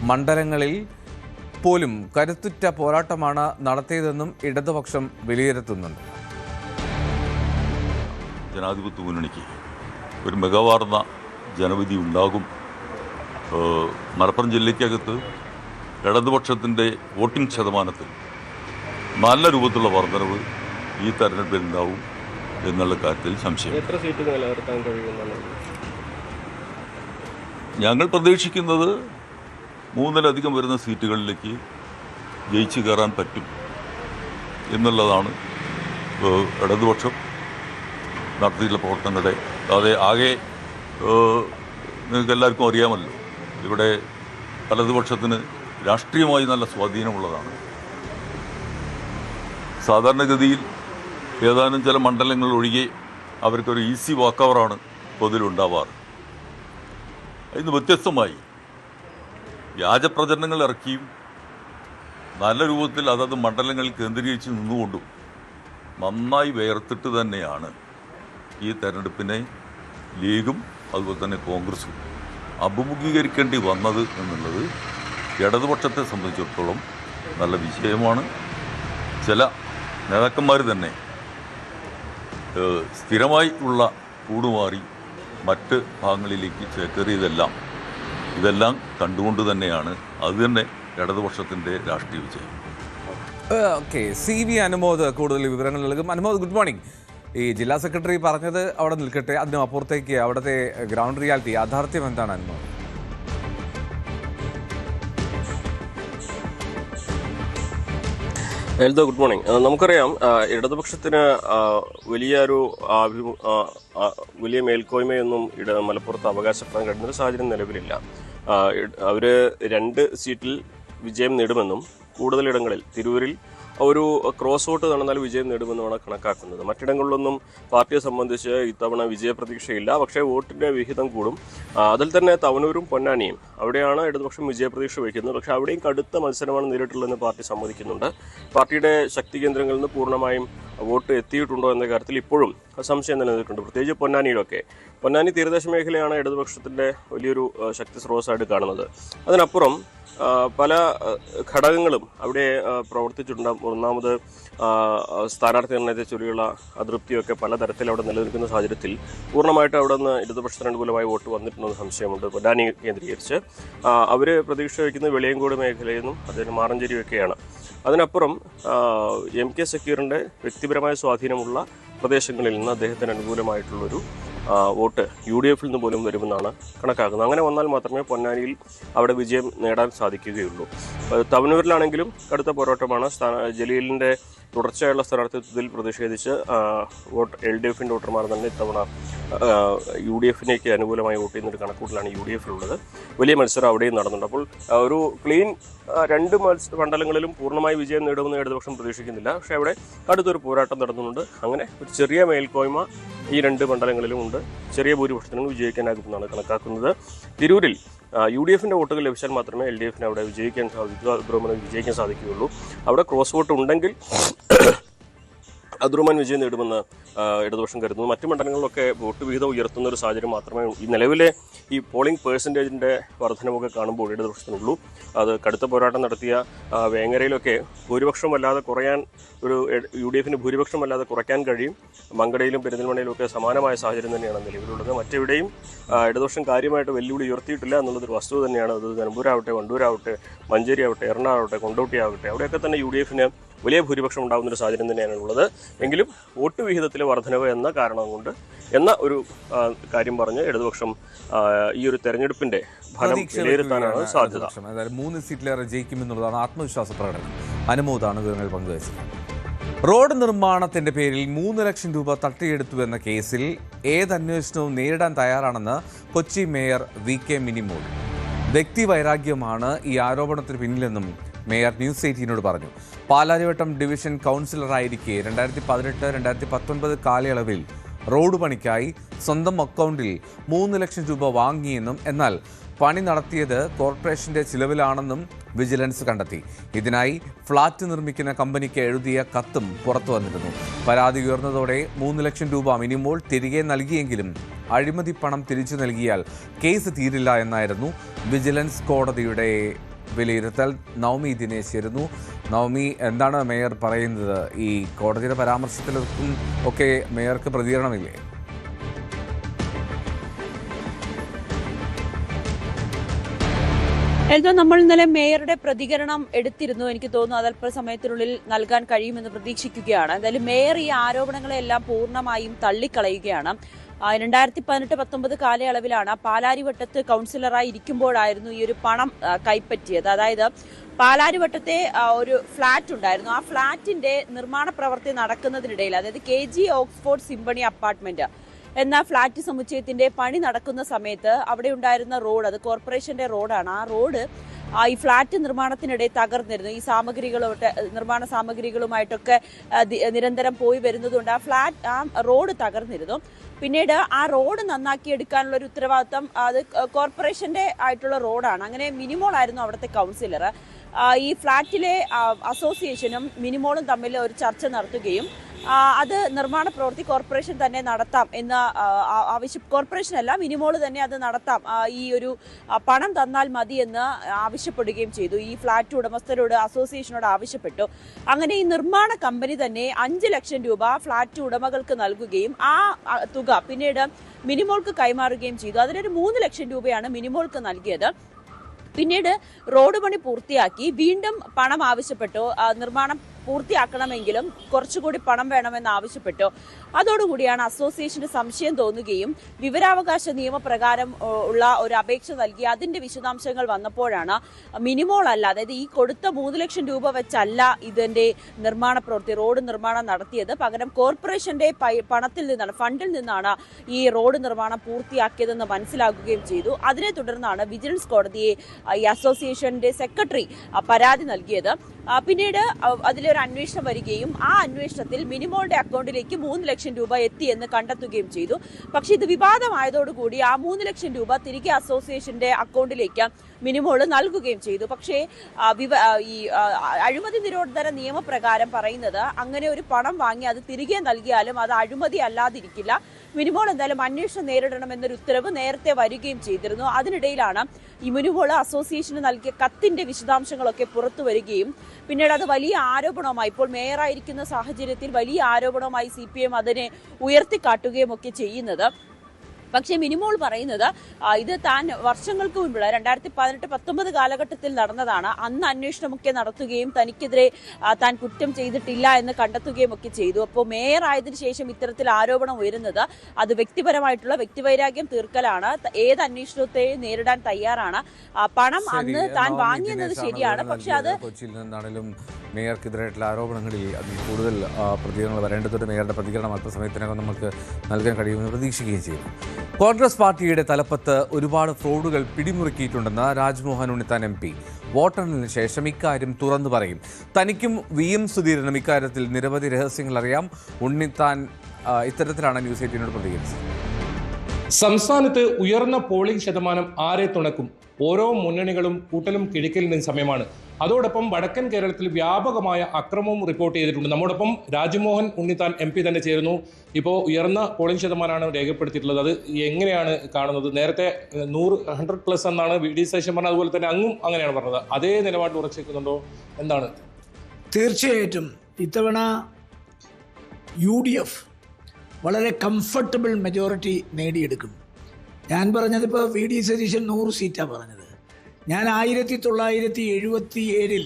മണ്ഡലങ്ങളിൽ പോലും കരുത്തുറ്റ പോരാട്ടമാണ് നടത്തിയതെന്നും ഇടതുപക്ഷം വിലയിരുത്തുന്നുണ്ട്. ജനാധിപത്യ മുന്നണിക്ക് ഒരു മികവാർന്ന ജനവിധി ഉണ്ടാകും. മലപ്പുറം ജില്ലയ്ക്കകത്ത് ഇടതുപക്ഷത്തിൻ്റെ വോട്ടിംഗ് ശതമാനത്തിൽ നല്ല രൂപത്തിലുള്ള വർധനവ് ഈ തെരഞ്ഞെടുപ്പിൽ ഉണ്ടാവും എന്നുള്ള കാര്യത്തിൽ സംശയം. എത്ര സീറ്റുകൾ നിലനിർത്താൻ കഴിയുമെന്നാണ് ഞങ്ങൾ പ്രതീക്ഷിക്കുന്നത്? 3-ലധികം വരുന്ന സീറ്റുകളിലേക്ക് ജയിച്ചു കയറാൻ പറ്റും എന്നുള്ളതാണ് ഇടതുപക്ഷം നടത്തിയിട്ടുള്ള പ്രവർത്തനങ്ങളുടെ. അതെ, ആകെ നിങ്ങൾക്ക് എല്ലാവർക്കും അറിയാമല്ലോ, ഇവിടെ ഇടതുപക്ഷത്തിന് രാഷ്ട്രീയമായി നല്ല സ്വാധീനമുള്ളതാണ്. സാധാരണഗതിയിൽ ഏതാനും ചില മണ്ഡലങ്ങൾ ഒഴികെ അവർക്കൊരു ഈസി വാക്കവറാണ് പൊതുവിലുണ്ടാവാറ്. ഇന്ന് വ്യത്യസ്തമായി വ്യാജപ്രചരണങ്ങൾ ഇറക്കിയും നല്ല രൂപത്തിൽ അതത് മണ്ഡലങ്ങളിൽ കേന്ദ്രീകരിച്ച് നിന്നുകൊണ്ടും നന്നായി വേർത്തിട്ട് തന്നെയാണ് ഈ തെരഞ്ഞെടുപ്പിനെ ലീഗും അതുപോലെ തന്നെ കോൺഗ്രസും അഭിമുഖീകരിക്കേണ്ടി വന്നത് എന്നുള്ളത് ഇടതുപക്ഷത്തെ സംബന്ധിച്ചിടത്തോളം നല്ല വിജയമാണ്. ചില നേതാക്കന്മാർ തന്നെ സ്ഥിരമായി ഉള്ള കൂടുമാറി മറ്റ് ഭാഗങ്ങളിലേക്ക് ചേക്കേറിയതെല്ലാം ഇതെല്ലാം കണ്ടുകൊണ്ട് തന്നെയാണ് അത് തന്നെ ഇടതുപക്ഷത്തിൻ്റെ രാഷ്ട്രീയ വിജയം. ഓക്കെ, CV അനുമോദ് കൂടുതൽ വിവരങ്ങൾ നൽകും. Anumod, good morning. ഈ ജില്ലാ സെക്രട്ടറി പറഞ്ഞത് അവിടെ നിൽക്കട്ടെ, അതിനും അപ്പുറത്തേക്ക് അവിടുത്തെ ഗ്രൗണ്ട് റിയാലിറ്റി യാഥാർത്ഥ്യം എന്താണ് അനുമോദ്? Eldho, good morning. നമുക്കറിയാം ഇടതുപക്ഷത്തിന് വലിയ മേൽക്കോയ്മയൊന്നും മലപ്പുറത്ത് അവകാശപ്പെടാൻ കഴിയുന്ന സാഹചര്യം നിലവിലില്ല. അവർ 2 സീറ്റിൽ വിജയം നേടുമെന്നും കൂടുതലിടങ്ങളിൽ തിരൂരിൽ ഒരു ക്രോസ് വോട്ട് നടന്നാൽ വിജയം നേടുമെന്നുമാണ് കണക്കാക്കുന്നത്. മറ്റിടങ്ങളിലൊന്നും പാർട്ടിയെ സംബന്ധിച്ച് ഇത്തവണ വിജയപ്രതീക്ഷയില്ല. പക്ഷേ വോട്ടിൻ്റെ വിഹിതം കൂടും. അതിൽ തന്നെ തവനൂരും പൊന്നാനിയും അവിടെയാണ് ഇടതുപക്ഷം വിജയപ്രതീക്ഷ വയ്ക്കുന്നത്. പക്ഷേ അവിടെയും കടുത്ത മത്സരമാണ് നേരിട്ടുള്ളതെന്ന് പാർട്ടി സമ്മതിക്കുന്നുണ്ട്. പാർട്ടിയുടെ ശക്തി കേന്ദ്രങ്ങളിൽ നിന്ന് പൂർണ്ണമായും വോട്ട് എത്തിയിട്ടുണ്ടോ എന്ന കാര്യത്തിൽ ഇപ്പോഴും സംശയം നിലനിൽക്കുന്നുണ്ട്. പ്രത്യേകിച്ച് പൊന്നാനിയിലൊക്കെ. പൊന്നാനി തീരദേശ മേഖലയാണ് ഇടതുപക്ഷത്തിൻ്റെ വലിയൊരു ശക്തി സ്രോതസ്സായിട്ട് കാണുന്നത്. അതിനപ്പുറം പല ഘടകങ്ങളും അവിടെ പ്രവർത്തിച്ചിട്ടുണ്ട്. ഒന്നാമത് സ്ഥാനാർത്ഥി നിർണയത്തെ ചൊല്ലിയുള്ള അതൃപ്തിയൊക്കെ പലതരത്തിൽ അവിടെ നിലനിൽക്കുന്ന സാഹചര്യത്തിൽ പൂർണ്ണമായിട്ട് അവിടെ നിന്ന് ഇടതുപക്ഷത്തിന് അനുകൂലമായി വോട്ട് വന്നിട്ടുണ്ടെന്ന് സംശയമുണ്ട്. പൊന്നാനി കേന്ദ്രീകരിച്ച് അവർ പ്രതീക്ഷ വയ്ക്കുന്നത് വെളിയങ്കോട് മേഖലയിൽ നിന്നും അതിന് മാറഞ്ചേരിയൊക്കെയാണ്. അതിനപ്പുറം MK സക്കീറിൻ്റെ വ്യക്തിപരമായ സ്വാധീനമുള്ള പ്രദേശങ്ങളിൽ നിന്ന് അദ്ദേഹത്തിന് അനുകൂലമായിട്ടുള്ളൊരു വോട്ട് UDFൽ നിന്ന് പോലും വരുമെന്നാണ് കണക്കാക്കുന്നത്. അങ്ങനെ വന്നാൽ മാത്രമേ പൊന്നാനിയിൽ അവിടെ വിജയം നേടാൻ സാധിക്കുകയുള്ളൂ. തവനൂരിലാണെങ്കിലും കടുത്ത പോരാട്ടമാണ്. ജലീലിൻ്റെ തുടർച്ചയായുള്ള സ്ഥാനാർത്ഥിത്വത്തിൽ പ്രതിഷേധിച്ച് LDF വോട്ടർമാർ തന്നെ ഇത്തവണ UDF അനുകൂലമായി വോട്ട് ചെയ്യുന്നൊരു കണക്കൂട്ടലാണ് UDF ഉള്ളത്. വലിയ മത്സരം അവിടെയും നടന്നുണ്ട്. അപ്പോൾ ഒരു ക്ലീൻ 2 മണ്ഡലങ്ങളിലും പൂർണ്ണമായി വിജയം നേടുമെന്ന് ഇടതുപക്ഷം പ്രതീക്ഷിക്കുന്നില്ല. പക്ഷേ അവിടെ അടുത്തൊരു പോരാട്ടം നടന്നുണ്ട്. അങ്ങനെ ഒരു ചെറിയ മേൽക്കോയ്മ ഈ 2 മണ്ഡലങ്ങളിലും ഉണ്ട്. ചെറിയ ഭൂരിപക്ഷത്തിനും വിജയിക്കാനാകുമെന്നാണ് കണക്കാക്കുന്നത്. തിരൂരിൽ UDF വോട്ടുകൾ ലഭിച്ചാൽ മാത്രമേ LDF അവിടെ വിജയിക്കാൻ സാധിക്കുകയുള്ളൂ. അവിടെ ക്രോസ് വോട്ട് ഉണ്ടെങ്കിൽ അദ്രുമാൻ വിജയം നേടുമെന്ന് ഇടതുപക്ഷം കരുതുന്നു. മറ്റു മണ്ഡലങ്ങളിലൊക്കെ വോട്ട് വിഹിതം ഉയർത്തുന്ന ഒരു സാഹചര്യം മാത്രമേ ഈ നിലവിലെ ഈ പോളിംഗ് പേഴ്സൻറ്റേജിൻ്റെ വർധനമൊക്കെ കാണുമ്പോൾ ഇടതുപക്ഷത്തിനുള്ളൂ. അത് കടുത്ത പോരാട്ടം നടത്തിയ വേങ്ങരയിലൊക്കെ ഭൂരിപക്ഷം അല്ലാതെ കുറയാൻ UDF ഭൂരിപക്ഷം അല്ലാതെ കുറയ്ക്കാൻ കഴിയും. മങ്കടയിലും പെരിന്തൽമണ്ണയിലും ഒക്കെ സമാനമായ സാഹചര്യം തന്നെയാണ് നിലവിലുള്ളത്. മറ്റെവിടെയും ഇടതുപക്ഷം കാര്യമായിട്ട് വെല്ലുവിളി ഉയർത്തിയിട്ടില്ല എന്നുള്ളതൊരു വസ്തുത തന്നെയാണ്. അത് നിലമ്പൂരാവട്ടെ, വണ്ടൂരാവട്ടെ, മഞ്ചേരി ആവട്ടെ, എറണാകുളത്തെ കൊണ്ടോട്ടി ആവട്ടെ, അവിടെയൊക്കെ തന്നെ UDF വലിയ ഭൂരിപക്ഷം ഉണ്ടാകുന്നൊരു സാഹചര്യം തന്നെയാണ് ഉള്ളത്. എങ്കിലും വോട്ട് വിഹിതത്തിലെ വർധനവ് എന്ന കാരണം കൊണ്ട് ഒരു കാര്യം പറഞ്ഞ് ഇടതുപക്ഷം ഈ ഒരു തെരഞ്ഞെടുപ്പിന്റെ ഫലം വിലയിരുത്താനാണ് സാധ്യത. 3 സീറ്റിലേറെ ജയിക്കുമെന്നുള്ളതാണ് ആത്മവിശ്വാസ പ്രകടനം. അനുമോദാണ് വിവരങ്ങൾ പങ്കുവച്ചത്. റോഡ് നിർമ്മാണത്തിന്റെ പേരിൽ 3 ലക്ഷം രൂപ തട്ടിയെടുത്തുവെന്ന കേസിൽ ഏതന്വേഷണവും നേരിടാൻ തയ്യാറാണെന്ന് കൊച്ചി മേയർ VK മിനിമോൾ. വ്യക്തിവൈരാഗ്യമാണ് ഈ ആരോപണത്തിന് പിന്നിലെന്നും മേയർ ന്യൂസ് 18നോട് പറഞ്ഞു. പാലാരിവട്ടം ഡിവിഷൻ കൗൺസിലറായിരിക്കെ 2018-2019 കാലയളവിൽ റോഡ് പണിക്കായി സ്വന്തം അക്കൗണ്ടിൽ 3 ലക്ഷം രൂപ വാങ്ങിയെന്നും എന്നാൽ പണി നടത്തിയത് കോർപ്പറേഷന്റെ ചിലവിലാണെന്നും വിജിലൻസ് കണ്ടെത്തി. ഇതിനായി ഫ്ളാറ്റ് നിർമ്മിക്കുന്ന കമ്പനിക്ക് എഴുതിയ കത്തും പുറത്തു വന്നിരുന്നു. പരാതി ഉയർന്നതോടെ 3 ലക്ഷം രൂപ മിനിമോൾ തിരികെ നൽകിയെങ്കിലും അഴിമതി പണം തിരിച്ചു നൽകിയാൽ കേസ് തീരില്ല എന്നായിരുന്നു വിജിലൻസ് കോടതിയുടെ വിലയിരുത്തൽ. നവമി ദിനേശ് ചേരുന്നു. നവമി, എന്താണ് മേയർ പറയുന്നത്? ഈ കോടതിയുടെ പരാമർശത്തിലും ഒക്കെ മേയർക്ക് പ്രതികരണമില്ലേ? നമ്മൾ ഇന്നലെ മേയറുടെ പ്രതികരണം എടുത്തിരുന്നു. എനിക്ക് തോന്നുന്നു അത് അല്പസമയത്തിനുള്ളിൽ നൽകാൻ കഴിയുമെന്ന് പ്രതീക്ഷിക്കുകയാണ്. എന്തായാലും മേയർ ഈ ആരോപണങ്ങളെല്ലാം പൂർണ്ണമായും തള്ളിക്കളയുകയാണ്. 2018-19 കാലയളവിലാണ് പാലാരിവട്ടത്ത് കൗൺസിലറായി ഇരിക്കുമ്പോഴായിരുന്നു ഈ ഒരു പണം കൈപ്പറ്റിയത്. അതായത് പാലാരിവട്ടത്തെ ഒരു ഫ്ളാറ്റ് ഉണ്ടായിരുന്നു. ആ ഫ്ളാറ്റിന്റെ നിർമ്മാണ പ്രവൃത്തി നടക്കുന്നതിനിടയിൽ, അതായത് KG ഓക്സ്ഫോർഡ് സിംഫണി അപ്പാർട്ട്മെന്റ് എന്ന ഫ്ളാറ്റ് സമുച്ചയത്തിന്റെ പണി നടക്കുന്ന സമയത്ത് അവിടെ ഉണ്ടായിരുന്ന റോഡ്, അത് കോർപ്പറേഷന്റെ റോഡാണ്. ആ റോഡ് ഈ ഫ്ളാറ്റ് നിർമ്മാണത്തിനിടെ തകർന്നിരുന്നു. ഈ നിർമ്മാണ സാമഗ്രികളുമായിട്ടൊക്കെ നിരന്തരം പോയി വരുന്നതുകൊണ്ട് ആ റോഡ് തകർന്നിരുന്നു. പിന്നീട് ആ റോഡ് നന്നാക്കിയെടുക്കാനുള്ള ഒരു ഉത്തരവാദിത്തം അത് കോർപ്പറേഷന്റെ ആയിട്ടുള്ള റോഡാണ്. അങ്ങനെ മിനിമോൾ ആയിരുന്നു അവിടുത്തെ കൗൺസിലർ. ഈ ഫ്ളാറ്റിലെ അസോസിയേഷനും മിനിമോളും തമ്മിൽ ഒരു ചർച്ച നടത്തുകയും അത് നിർമ്മാണ പ്രവൃത്തി കോർപ്പറേഷൻ തന്നെ നടത്താം എന്ന കോർപ്പറേഷനല്ല, മിനിമോൾ തന്നെ അത് നടത്താം, ഈ ഒരു പണം തന്നാൽ മതി എന്ന് ആവശ്യപ്പെടുകയും ചെയ്തു. ഈ ഫ്ളാറ്റ് ഉടമസ്ഥരോട്, അസോസിയേഷനോട് ആവശ്യപ്പെട്ടു. അങ്ങനെ ഈ നിർമ്മാണ കമ്പനി തന്നെ 5 ലക്ഷം രൂപ ഫ്ളാറ്റ് ഉടമകൾക്ക് നൽകുകയും ആ തുക പിന്നീട് മിനിമോൾക്ക് കൈമാറുകയും ചെയ്തു. അതിലൊരു 3 ലക്ഷം രൂപയാണ് മിനിമോൾക്ക് നൽകിയത്. പിന്നീട് റോഡ് പണി പൂർത്തിയാക്കി വീണ്ടും പണം ആവശ്യപ്പെട്ടു. നിർമ്മാണം പൂർത്തിയാക്കണമെങ്കിലും കുറച്ചുകൂടി പണം വേണമെന്ന് ആവശ്യപ്പെട്ടു. അതോടുകൂടിയാണ് അസോസിയേഷന് സംശയം തോന്നുകയും വിവരാവകാശ നിയമപ്രകാരം ഉള്ള ഒരു അപേക്ഷ നൽകി അതിന്റെ വിശദാംശങ്ങൾ വന്നപ്പോഴാണ് മിനിമോൾ അല്ല, അതായത് ഈ കൊടുത്ത 3 ലക്ഷം രൂപ വെച്ചല്ല ഇതിന്റെ നിർമ്മാണ പ്രവൃത്തി, റോഡ് നിർമ്മാണം നടത്തിയത്, പകരം കോർപ്പറേഷന്റെ പണത്തിൽ നിന്നാണ്, ഫണ്ടിൽ നിന്നാണ് ഈ റോഡ് നിർമ്മാണം പൂർത്തിയാക്കിയതെന്ന് മനസ്സിലാക്കുകയും ചെയ്തു. അതിനെ തുടർന്നാണ് വിജിലൻസ് കോടതിയെ ഈ അസോസിയേഷന്റെ സെക്രട്ടറി പരാതി നൽകിയത്. പിന്നീട് അതിലൊരു അന്വേഷണം വരികയും ആ അന്വേഷണത്തിൽ മിനിമോളുടെ അക്കൗണ്ടിലേക്ക് 3 ലക്ഷം രൂപ എത്തിയെന്ന് കണ്ടെത്തുകയും ചെയ്തു. പക്ഷേ ഇത് വിവാദമായതോടുകൂടി ആ 3 ലക്ഷം രൂപ തിരികെ അസോസിയേഷന്റെ അക്കൗണ്ടിലേക്ക് മിനിമോള് നൽകുകയും ചെയ്തു. പക്ഷേ ഈ അഴിമതി നിരോധന നിയമപ്രകാരം പറയുന്നത് അങ്ങനെ ഒരു പണം വാങ്ങി അത് തിരികെ നൽകിയാലും അത് അഴിമതി അല്ലാതിരിക്കില്ല. മിനിമോൾ എന്തായാലും അന്വേഷണം നേരിടണമെന്നൊരു ഉത്തരവ് നേരത്തെ വരികയും ചെയ്തിരുന്നു. അതിനിടയിലാണ് ഈ മിനിമോൾ അസോസിയേഷന് നൽകിയ കത്തിന്റെ വിശദാംശങ്ങളൊക്കെ പുറത്തു വരികയും പിന്നീട് അത് വലിയ ആരോപണമായി, ഇപ്പോൾ മേയറായിരിക്കുന്ന സാഹചര്യത്തിൽ വലിയ ആരോപണമായി CPM അതിനെ ഉയർത്തിക്കാട്ടുകയും ഒക്കെ ചെയ്യുന്നത്. പക്ഷേ മിനിമോൾ പറയുന്നത് ഇത് താൻ വർഷങ്ങൾക്ക് മുമ്പുള്ള 2018-19 കാലഘട്ടത്തിൽ നടന്നതാണ്. അന്ന് അന്വേഷണമൊക്കെ നടത്തുകയും തനിക്കെതിരെ താൻ കുറ്റം ചെയ്തിട്ടില്ല എന്ന് കണ്ടെത്തുകയും ഒക്കെ ചെയ്തു. അപ്പോൾ മേയർ ആയതിനു ശേഷം ഇത്തരത്തിൽ ആരോപണം ഉയരുന്നത് അത് വ്യക്തിപരമായിട്ടുള്ള വ്യക്തിവൈരാഗ്യം തീർക്കലാണ്. ഏത് അന്വേഷണത്തെയും നേരിടാൻ തയ്യാറാണ്. പണം അന്ന് താൻ വാങ്ങിയെന്നത് ശരിയാണ്, പക്ഷെ അത് കൊച്ചിയിൽ നിന്നാണെങ്കിലും മേയർക്കെതിരായിട്ടുള്ള ആരോപണങ്ങളിൽ അതിൽ കൂടുതൽ പ്രതികരണങ്ങൾ വരേണ്ടതുണ്ട്. മേയറുടെ പ്രതികരണം അല്പസമയത്തിനകം നമുക്ക് നൽകാൻ കഴിയുമെന്ന് പ്രതീക്ഷിക്കുകയും ചെയ്യുന്നു. കോൺഗ്രസ് പാർട്ടിയുടെ തലപ്പത്ത് ഒരുപാട് ഫ്രോഡുകൾ പിടിമുറുക്കിയിട്ടുണ്ടെന്ന് രാജ്മോഹൻ ഉണ്ണിത്താൻ MP വോട്ടെണ്ണലിന് ശേഷം ഇക്കാര്യം തുറന്നു പറയും. തനിക്കും VM സുധീരനും ഇക്കാര്യത്തിൽ നിരവധി രഹസ്യങ്ങൾ അറിയാം. ഉണ്ണിത്താൻ ഇത്തരത്തിലാണ് ന്യൂസ് 18 പ്രതികരിച്ചത്. സംസ്ഥാനത്ത് ഉയർന്ന പോളിംഗ് ശതമാനം ആരെ തുണക്കും? ഓരോ മുന്നണികളും കൂട്ടലും കിഴിക്കലിനും സമയമാണ്. അതോടൊപ്പം വടക്കൻ കേരളത്തിൽ വ്യാപകമായ അക്രമവും റിപ്പോർട്ട് ചെയ്തിട്ടുണ്ട്. നമ്മോടൊപ്പം രാജ്മോഹൻ ഉണ്ണിത്താൻ MP തന്നെ ചേരുന്നു. ഇപ്പോൾ ഉയർന്ന പോളിംഗ് ശതമാനമാണ് രേഖപ്പെടുത്തിയിട്ടുള്ളത്. അത് എങ്ങനെയാണ് കാണുന്നത്? നേരത്തെ 100+ എന്നാണ് VD സതീശൻ പറഞ്ഞത്, അതുപോലെ തന്നെ അങ്ങും അങ്ങനെയാണ് പറഞ്ഞത്. അതേ നിലപാട് ഉറച്ചിരിക്കുന്നുണ്ടോ? എന്താണ്? തീർച്ചയായിട്ടും ഇത്തവണ UDF വളരെ കംഫർട്ടബിൾ മെജോറിറ്റി നേടിയെടുക്കും. ഞാൻ പറഞ്ഞതിപ്പോൾ VD സതീശൻ 100 സീറ്റാണ് പറഞ്ഞത്. ഞാൻ 1977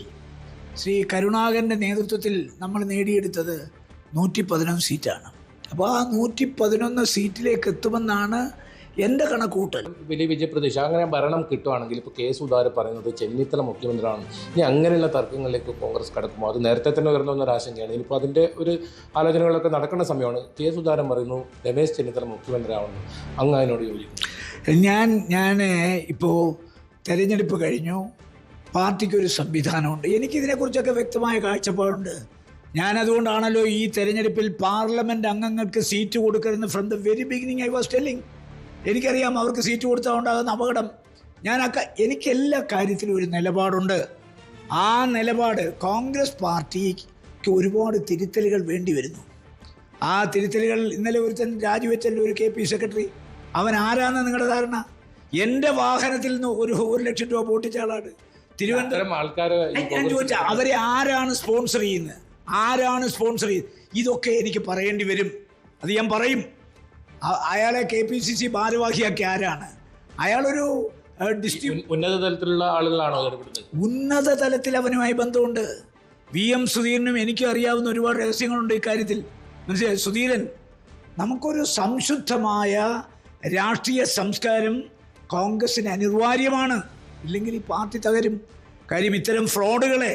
ശ്രീ കരുണാകരൻ്റെ നേതൃത്വത്തിൽ നമ്മൾ നേടിയെടുത്തത് 111 സീറ്റാണ്. അപ്പോൾ ആ 111 സീറ്റിലേക്ക് എത്തുമെന്നാണ് എൻ്റെ കണക്കൂട്ടൽ. വലിയ വിജയപ്രതീക്ഷ. അങ്ങനെ ഭരണം കിട്ടുവാണെങ്കിൽ ഇപ്പോൾ K. സുധാകരൻ പറയുന്നത് ചെന്നിത്തല മുഖ്യമന്ത്രിയാണ്. ഇനി അങ്ങനെയുള്ള തർക്കങ്ങളിലേക്ക് കോൺഗ്രസ് കടക്കുമ്പോൾ അത് നേരത്തെ തന്നെ ഉയർന്നു വന്ന ഒരു ആശങ്കയാണ്. ഇനിയിപ്പോൾ അതിൻ്റെ ഒരു ആലോചനകളൊക്കെ നടക്കുന്ന സമയമാണ്. K. സുധാകരൻ പറയുന്നു രമേശ് ചെന്നിത്തല മുഖ്യമന്ത്രി ആവുന്നു. അങ്ങ് അതിനോട് യോജിക്കും? ഞാൻ ഇപ്പോൾ തെരഞ്ഞെടുപ്പ് കഴിഞ്ഞു. പാർട്ടിക്കൊരു സംവിധാനമുണ്ട്. എനിക്കിതിനെക്കുറിച്ചൊക്കെ വ്യക്തമായ കാഴ്ചപ്പാടുണ്ട്. ഞാനതുകൊണ്ടാണല്ലോ ഈ തെരഞ്ഞെടുപ്പിൽ പാർലമെൻറ്റ് അംഗങ്ങൾക്ക് സീറ്റ് കൊടുക്കരുതെന്ന് from the very beginning I was telling. എനിക്കറിയാം അവർക്ക് സീറ്റ് കൊടുത്താൽ ഉണ്ടാകുന്ന അപകടം. എനിക്ക് എല്ലാ കാര്യത്തിലും ഒരു നിലപാടുണ്ട്. ആ നിലപാട് കോൺഗ്രസ് പാർട്ടിക്ക് ഒരുപാട് തിരുത്തലുകൾ വേണ്ടി വരുന്നു. ആ തിരുത്തലുകൾ ഇന്നലെ ഒരുത്തൻ രാജിവെച്ചല്ലോ, ഒരു KP സെക്രട്ടറി. അവൻ ആരാന്ന് നിങ്ങളുടെ ധാരണ? എൻ്റെ വാഹനത്തിൽ നിന്ന് 1 ലക്ഷം രൂപ പൊട്ടിച്ച ആളാണ്. തിരുവനന്തപുരം ആൾക്കാർ. ഞാൻ ചോദിച്ചാൽ അവരെ ആരാണ് സ്പോൺസർ ചെയ്യുന്നത്? ഇതൊക്കെ എനിക്ക് പറയേണ്ടി വരും. അത് ഞാൻ പറയും. അയാളെ KPCC ഭാരവാഹിയാക്കി ആരാണ്? അയാളൊരു ഉന്നത തലത്തിലുള്ള ആളുകളാണോ? ഉന്നത തലത്തിൽ അവനുമായി ബന്ധമുണ്ട്. VM സുധീരനും എനിക്കും അറിയാവുന്ന ഒരുപാട് രഹസ്യങ്ങളുണ്ട് ഇക്കാര്യത്തിൽ. മനസ്സിലായി? സുധീരൻ, നമുക്കൊരു സംശുദ്ധമായ രാഷ്ട്രീയ സംസ്കാരം കോൺഗ്രസിന് അനിവാര്യമാണ്. ഇല്ലെങ്കിൽ ഈ പാർട്ടി തകരും. കാര്യം ഇത്തരം ഫ്രോഡുകളെ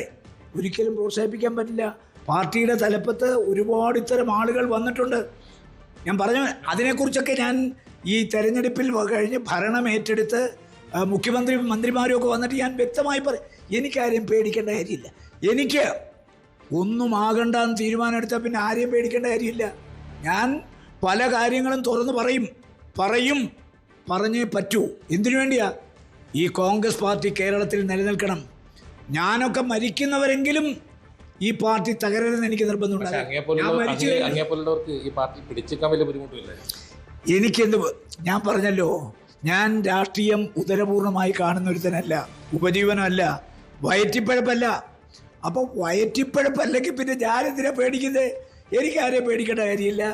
ഒരിക്കലും പ്രോത്സാഹിപ്പിക്കാൻ പറ്റില്ല. പാർട്ടിയുടെ തലപ്പത്ത് ഒരുപാട് ഇത്തരം ആളുകൾ വന്നിട്ടുണ്ട്. ഞാൻ പറഞ്ഞു, അതിനെക്കുറിച്ചൊക്കെ ഞാൻ ഈ തെരഞ്ഞെടുപ്പിൽ കഴിഞ്ഞ് ഭരണം ഏറ്റെടുത്ത് മന്ത്രിമാരും ഒക്കെ വന്നിട്ട് ഞാൻ വ്യക്തമായി പറയും. എനിക്കാരെയും പേടിക്കേണ്ട കാര്യമില്ല. എനിക്ക് ഒന്നും ആകണ്ടെന്ന് തീരുമാനമെടുത്താൽ പിന്നെ ആരെയും പേടിക്കേണ്ട കാര്യമില്ല. ഞാൻ പല കാര്യങ്ങളും തുറന്ന് പറഞ്ഞേ പറ്റൂ. എന്തിനു വേണ്ടിയാ? ഈ കോൺഗ്രസ് പാർട്ടി കേരളത്തിൽ നിലനിൽക്കണം. ഞാനൊക്കെ മരിക്കുന്നവരെങ്കിലും ഈ പാർട്ടി തകരരുതെന്ന് എനിക്ക് നിർബന്ധമുണ്ട്. എനിക്കെന്ത്, ഞാൻ പറഞ്ഞല്ലോ, ഞാൻ രാഷ്ട്രീയം ഉദരപൂർണമായി കാണുന്ന ഒരുത്തനല്ല, ഉപജീവനമല്ല, വയറ്റിപ്പഴപ്പല്ല. അപ്പോൾ വയറ്റിപ്പഴപ്പല്ലെങ്കിൽ പിന്നെ ഞാനെന്തിനാ പേടിക്കുന്നത്? എനിക്കാരെയും പേടിക്കേണ്ട കാര്യമില്ല.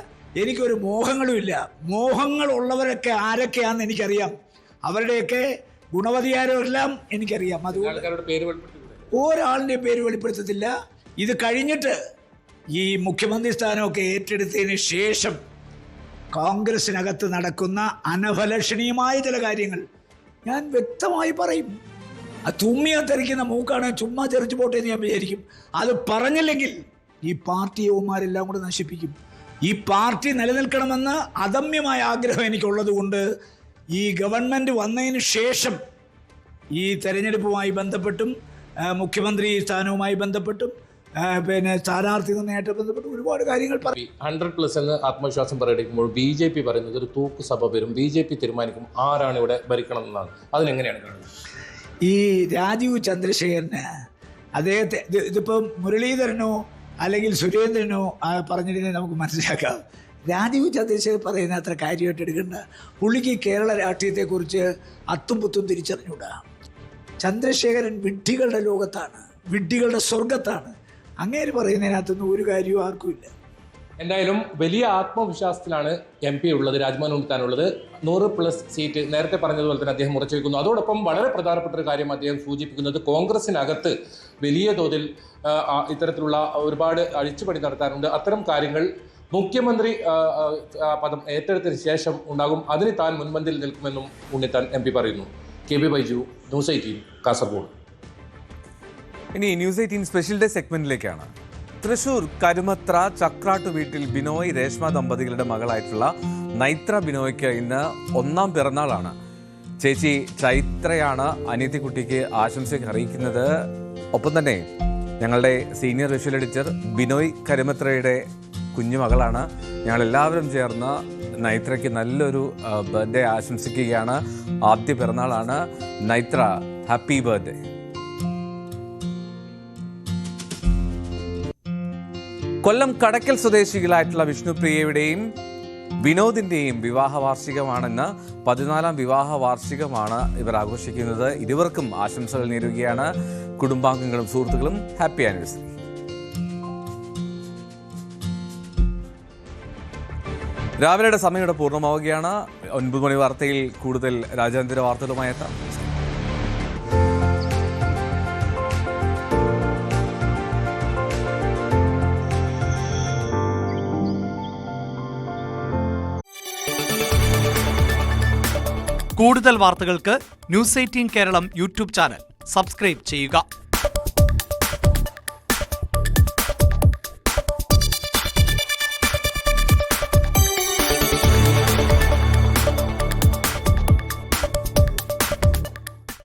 എനിക്കൊരു മോഹങ്ങളുമില്ല. മോഹങ്ങളുള്ളവരൊക്കെ ആരൊക്കെയാണെന്ന് എനിക്കറിയാം. അവരുടെയൊക്കെ ഗുണവധികാരമെല്ലാം എനിക്കറിയാം. അതുകൊണ്ട് ഒരാളിൻ്റെ പേര് വെളിപ്പെടുത്തത്തില്ല. ഇത് കഴിഞ്ഞിട്ട് ഈ മുഖ്യമന്ത്രി സ്ഥാനമൊക്കെ ഏറ്റെടുത്തതിന് ശേഷം കോൺഗ്രസിനകത്ത് നടക്കുന്ന അനഭലഷണീയമായ ചില കാര്യങ്ങൾ ഞാൻ വ്യക്തമായി പറയും. ആ തുമ്മിയാ തെറിക്കുന്ന മൂക്കാണ്, ചുമ്മാ തെറിച്ചു പോട്ടെ എന്ന് ഞാൻ വിചാരിക്കും. അത് പറഞ്ഞില്ലെങ്കിൽ ഈ പാർട്ടിയവന്മാരെല്ലാം കൂടെ നശിപ്പിക്കും. ഈ പാർട്ടി നിലനിൽക്കണമെന്ന് അദമ്യമായ ആഗ്രഹം എനിക്കുള്ളത് കൊണ്ട് ഈ ഗവൺമെൻറ് വന്നതിന് ശേഷം ഈ തെരഞ്ഞെടുപ്പുമായി ബന്ധപ്പെട്ടും മുഖ്യമന്ത്രി സ്ഥാനവുമായി ബന്ധപ്പെട്ടും പിന്നെ സ്ഥാനാർത്ഥി നിർണ്ണയമായിട്ട് ബന്ധപ്പെട്ട് ഒരുപാട് കാര്യങ്ങൾ പറയും. 100+ എന്ന് ആത്മവിശ്വാസം പ്രകടിപ്പിക്കുമ്പോൾ BJP പറയുന്നത് ഒരു തൂക്കുസഭ വരും, BJP തീരുമാനിക്കും ആരാണ് ഇവിടെ ഭരിക്കണം എന്നാണ്. അതിനെങ്ങനെയാണ് കാണുന്നത്? ഈ രാജീവ് ചന്ദ്രശേഖരന് അദ്ദേഹത്തെ ഇതിപ്പം മുരളീധരനോ അല്ലെങ്കിൽ സുരേന്ദ്രനോ പറഞ്ഞിരുന്നെങ്കിൽ നമുക്ക് മനസ്സിലാക്കാം. രാജീവ് ചന്ദ്രശേഖർ പറയുന്ന അത്ര കാര്യമായിട്ട് എടുക്കേണ്ട. പുള്ളിക്ക് കേരള രാഷ്ട്രീയത്തെക്കുറിച്ച് അത്തും പുത്തും തിരിച്ചറിഞ്ഞൂടാ. ചന്ദ്രശേഖരൻ വിഡ്ഢികളുടെ ലോകത്താണ്, വിഡ്ഢികളുടെ സ്വർഗത്താണ്. അങ്ങേര് പറയുന്നതിനകത്തൊന്നും ഒരു കാര്യവും ആർക്കുമില്ല. എന്തായാലും വലിയ ആത്മവിശ്വാസത്തിലാണ് MP ഉള്ളത്, രാജ്മോഹൻ ഉണ്ണിത്താനുള്ളത്. 100+ സീറ്റ് നേരത്തെ പറഞ്ഞതുപോലെ തന്നെ അദ്ദേഹം ഉറച്ചു വയ്ക്കുന്നു. അതോടൊപ്പം വളരെ പ്രധാനപ്പെട്ട ഒരു കാര്യം അദ്ദേഹം സൂചിപ്പിക്കുന്നത് കോൺഗ്രസിനകത്ത് വലിയ തോതിൽ ഇത്തരത്തിലുള്ള ഒരുപാട് അഴിച്ചുപണി നടത്താറുണ്ട്. അത്തരം കാര്യങ്ങൾ മുഖ്യമന്ത്രി പദം ഏറ്റെടുത്തതിന് ശേഷം ഉണ്ടാകും. അതിന് താൻ മുൻപന്തിയിൽ നിൽക്കുമെന്നും ഉണ്ണിത്താൻ MP പറയുന്നു. KB Baiju, news 18, Kasaragod. ഇനി ന്യൂസ് 18 സ്പെഷ്യൽ ഡേ സെഗ്മെന്റിലേക്കാണ്. തൃശൂർ കരുമത്ര ചക്രാട്ടു വീട്ടിൽ ബിനോയ് രേഷ്മ ദമ്പതികളുടെ മകളായിട്ടുള്ള നൈത്ര ബിനോയ്ക്ക് ഇന്ന് 1ാം പിറന്നാളാണ്. ചേച്ചി ചൈത്രയാണ് അനിയത്തിക്കുട്ടിക്ക് ആശംസയൊക്കെ അറിയിക്കുന്നത്. ഒപ്പം തന്നെ ഞങ്ങളുടെ സീനിയർ വിഷ്വൽ എഡിറ്റർ ബിനോയ് കരുമത്രയുടെ കുഞ്ഞുമകളാണ്. ഞങ്ങളെല്ലാവരും ചേർന്ന് നൈത്രയ്ക്ക് നല്ലൊരു ബർത്ത്ഡേ ആശംസിക്കുകയാണ്. ആദ്യ പിറന്നാളാണ്. നൈത്ര, ഹാപ്പി ബർത്ത്ഡേ. കൊല്ലം കടക്കൽ സ്വദേശികളായിട്ടുള്ള വിഷ്ണുപ്രിയയുടെയും വിനോദിന്റെയും വിവാഹ വാർഷികമാണെന്ന്. 14ാം വിവാഹ വാർഷികമാണ് ഇവർ ആഘോഷിക്കുന്നത്. ഇരുവർക്കും ആശംസകൾ നേരുകയാണ് കുടുംബാംഗങ്ങളും സുഹൃത്തുക്കളും. Happy anniversary. രാവിലെയുടെ സമയം ഇവിടെ പൂർണ്ണമാവുകയാണ്. 9 മണി വാർത്തയിൽ കൂടുതൽ രാജ്യാന്തര വാർത്തകളുമായി എത്താം. കൂടുതൽ വാർത്തകൾക്ക് news 18 Keralam YouTube channel subscribe ചെയ്യുക.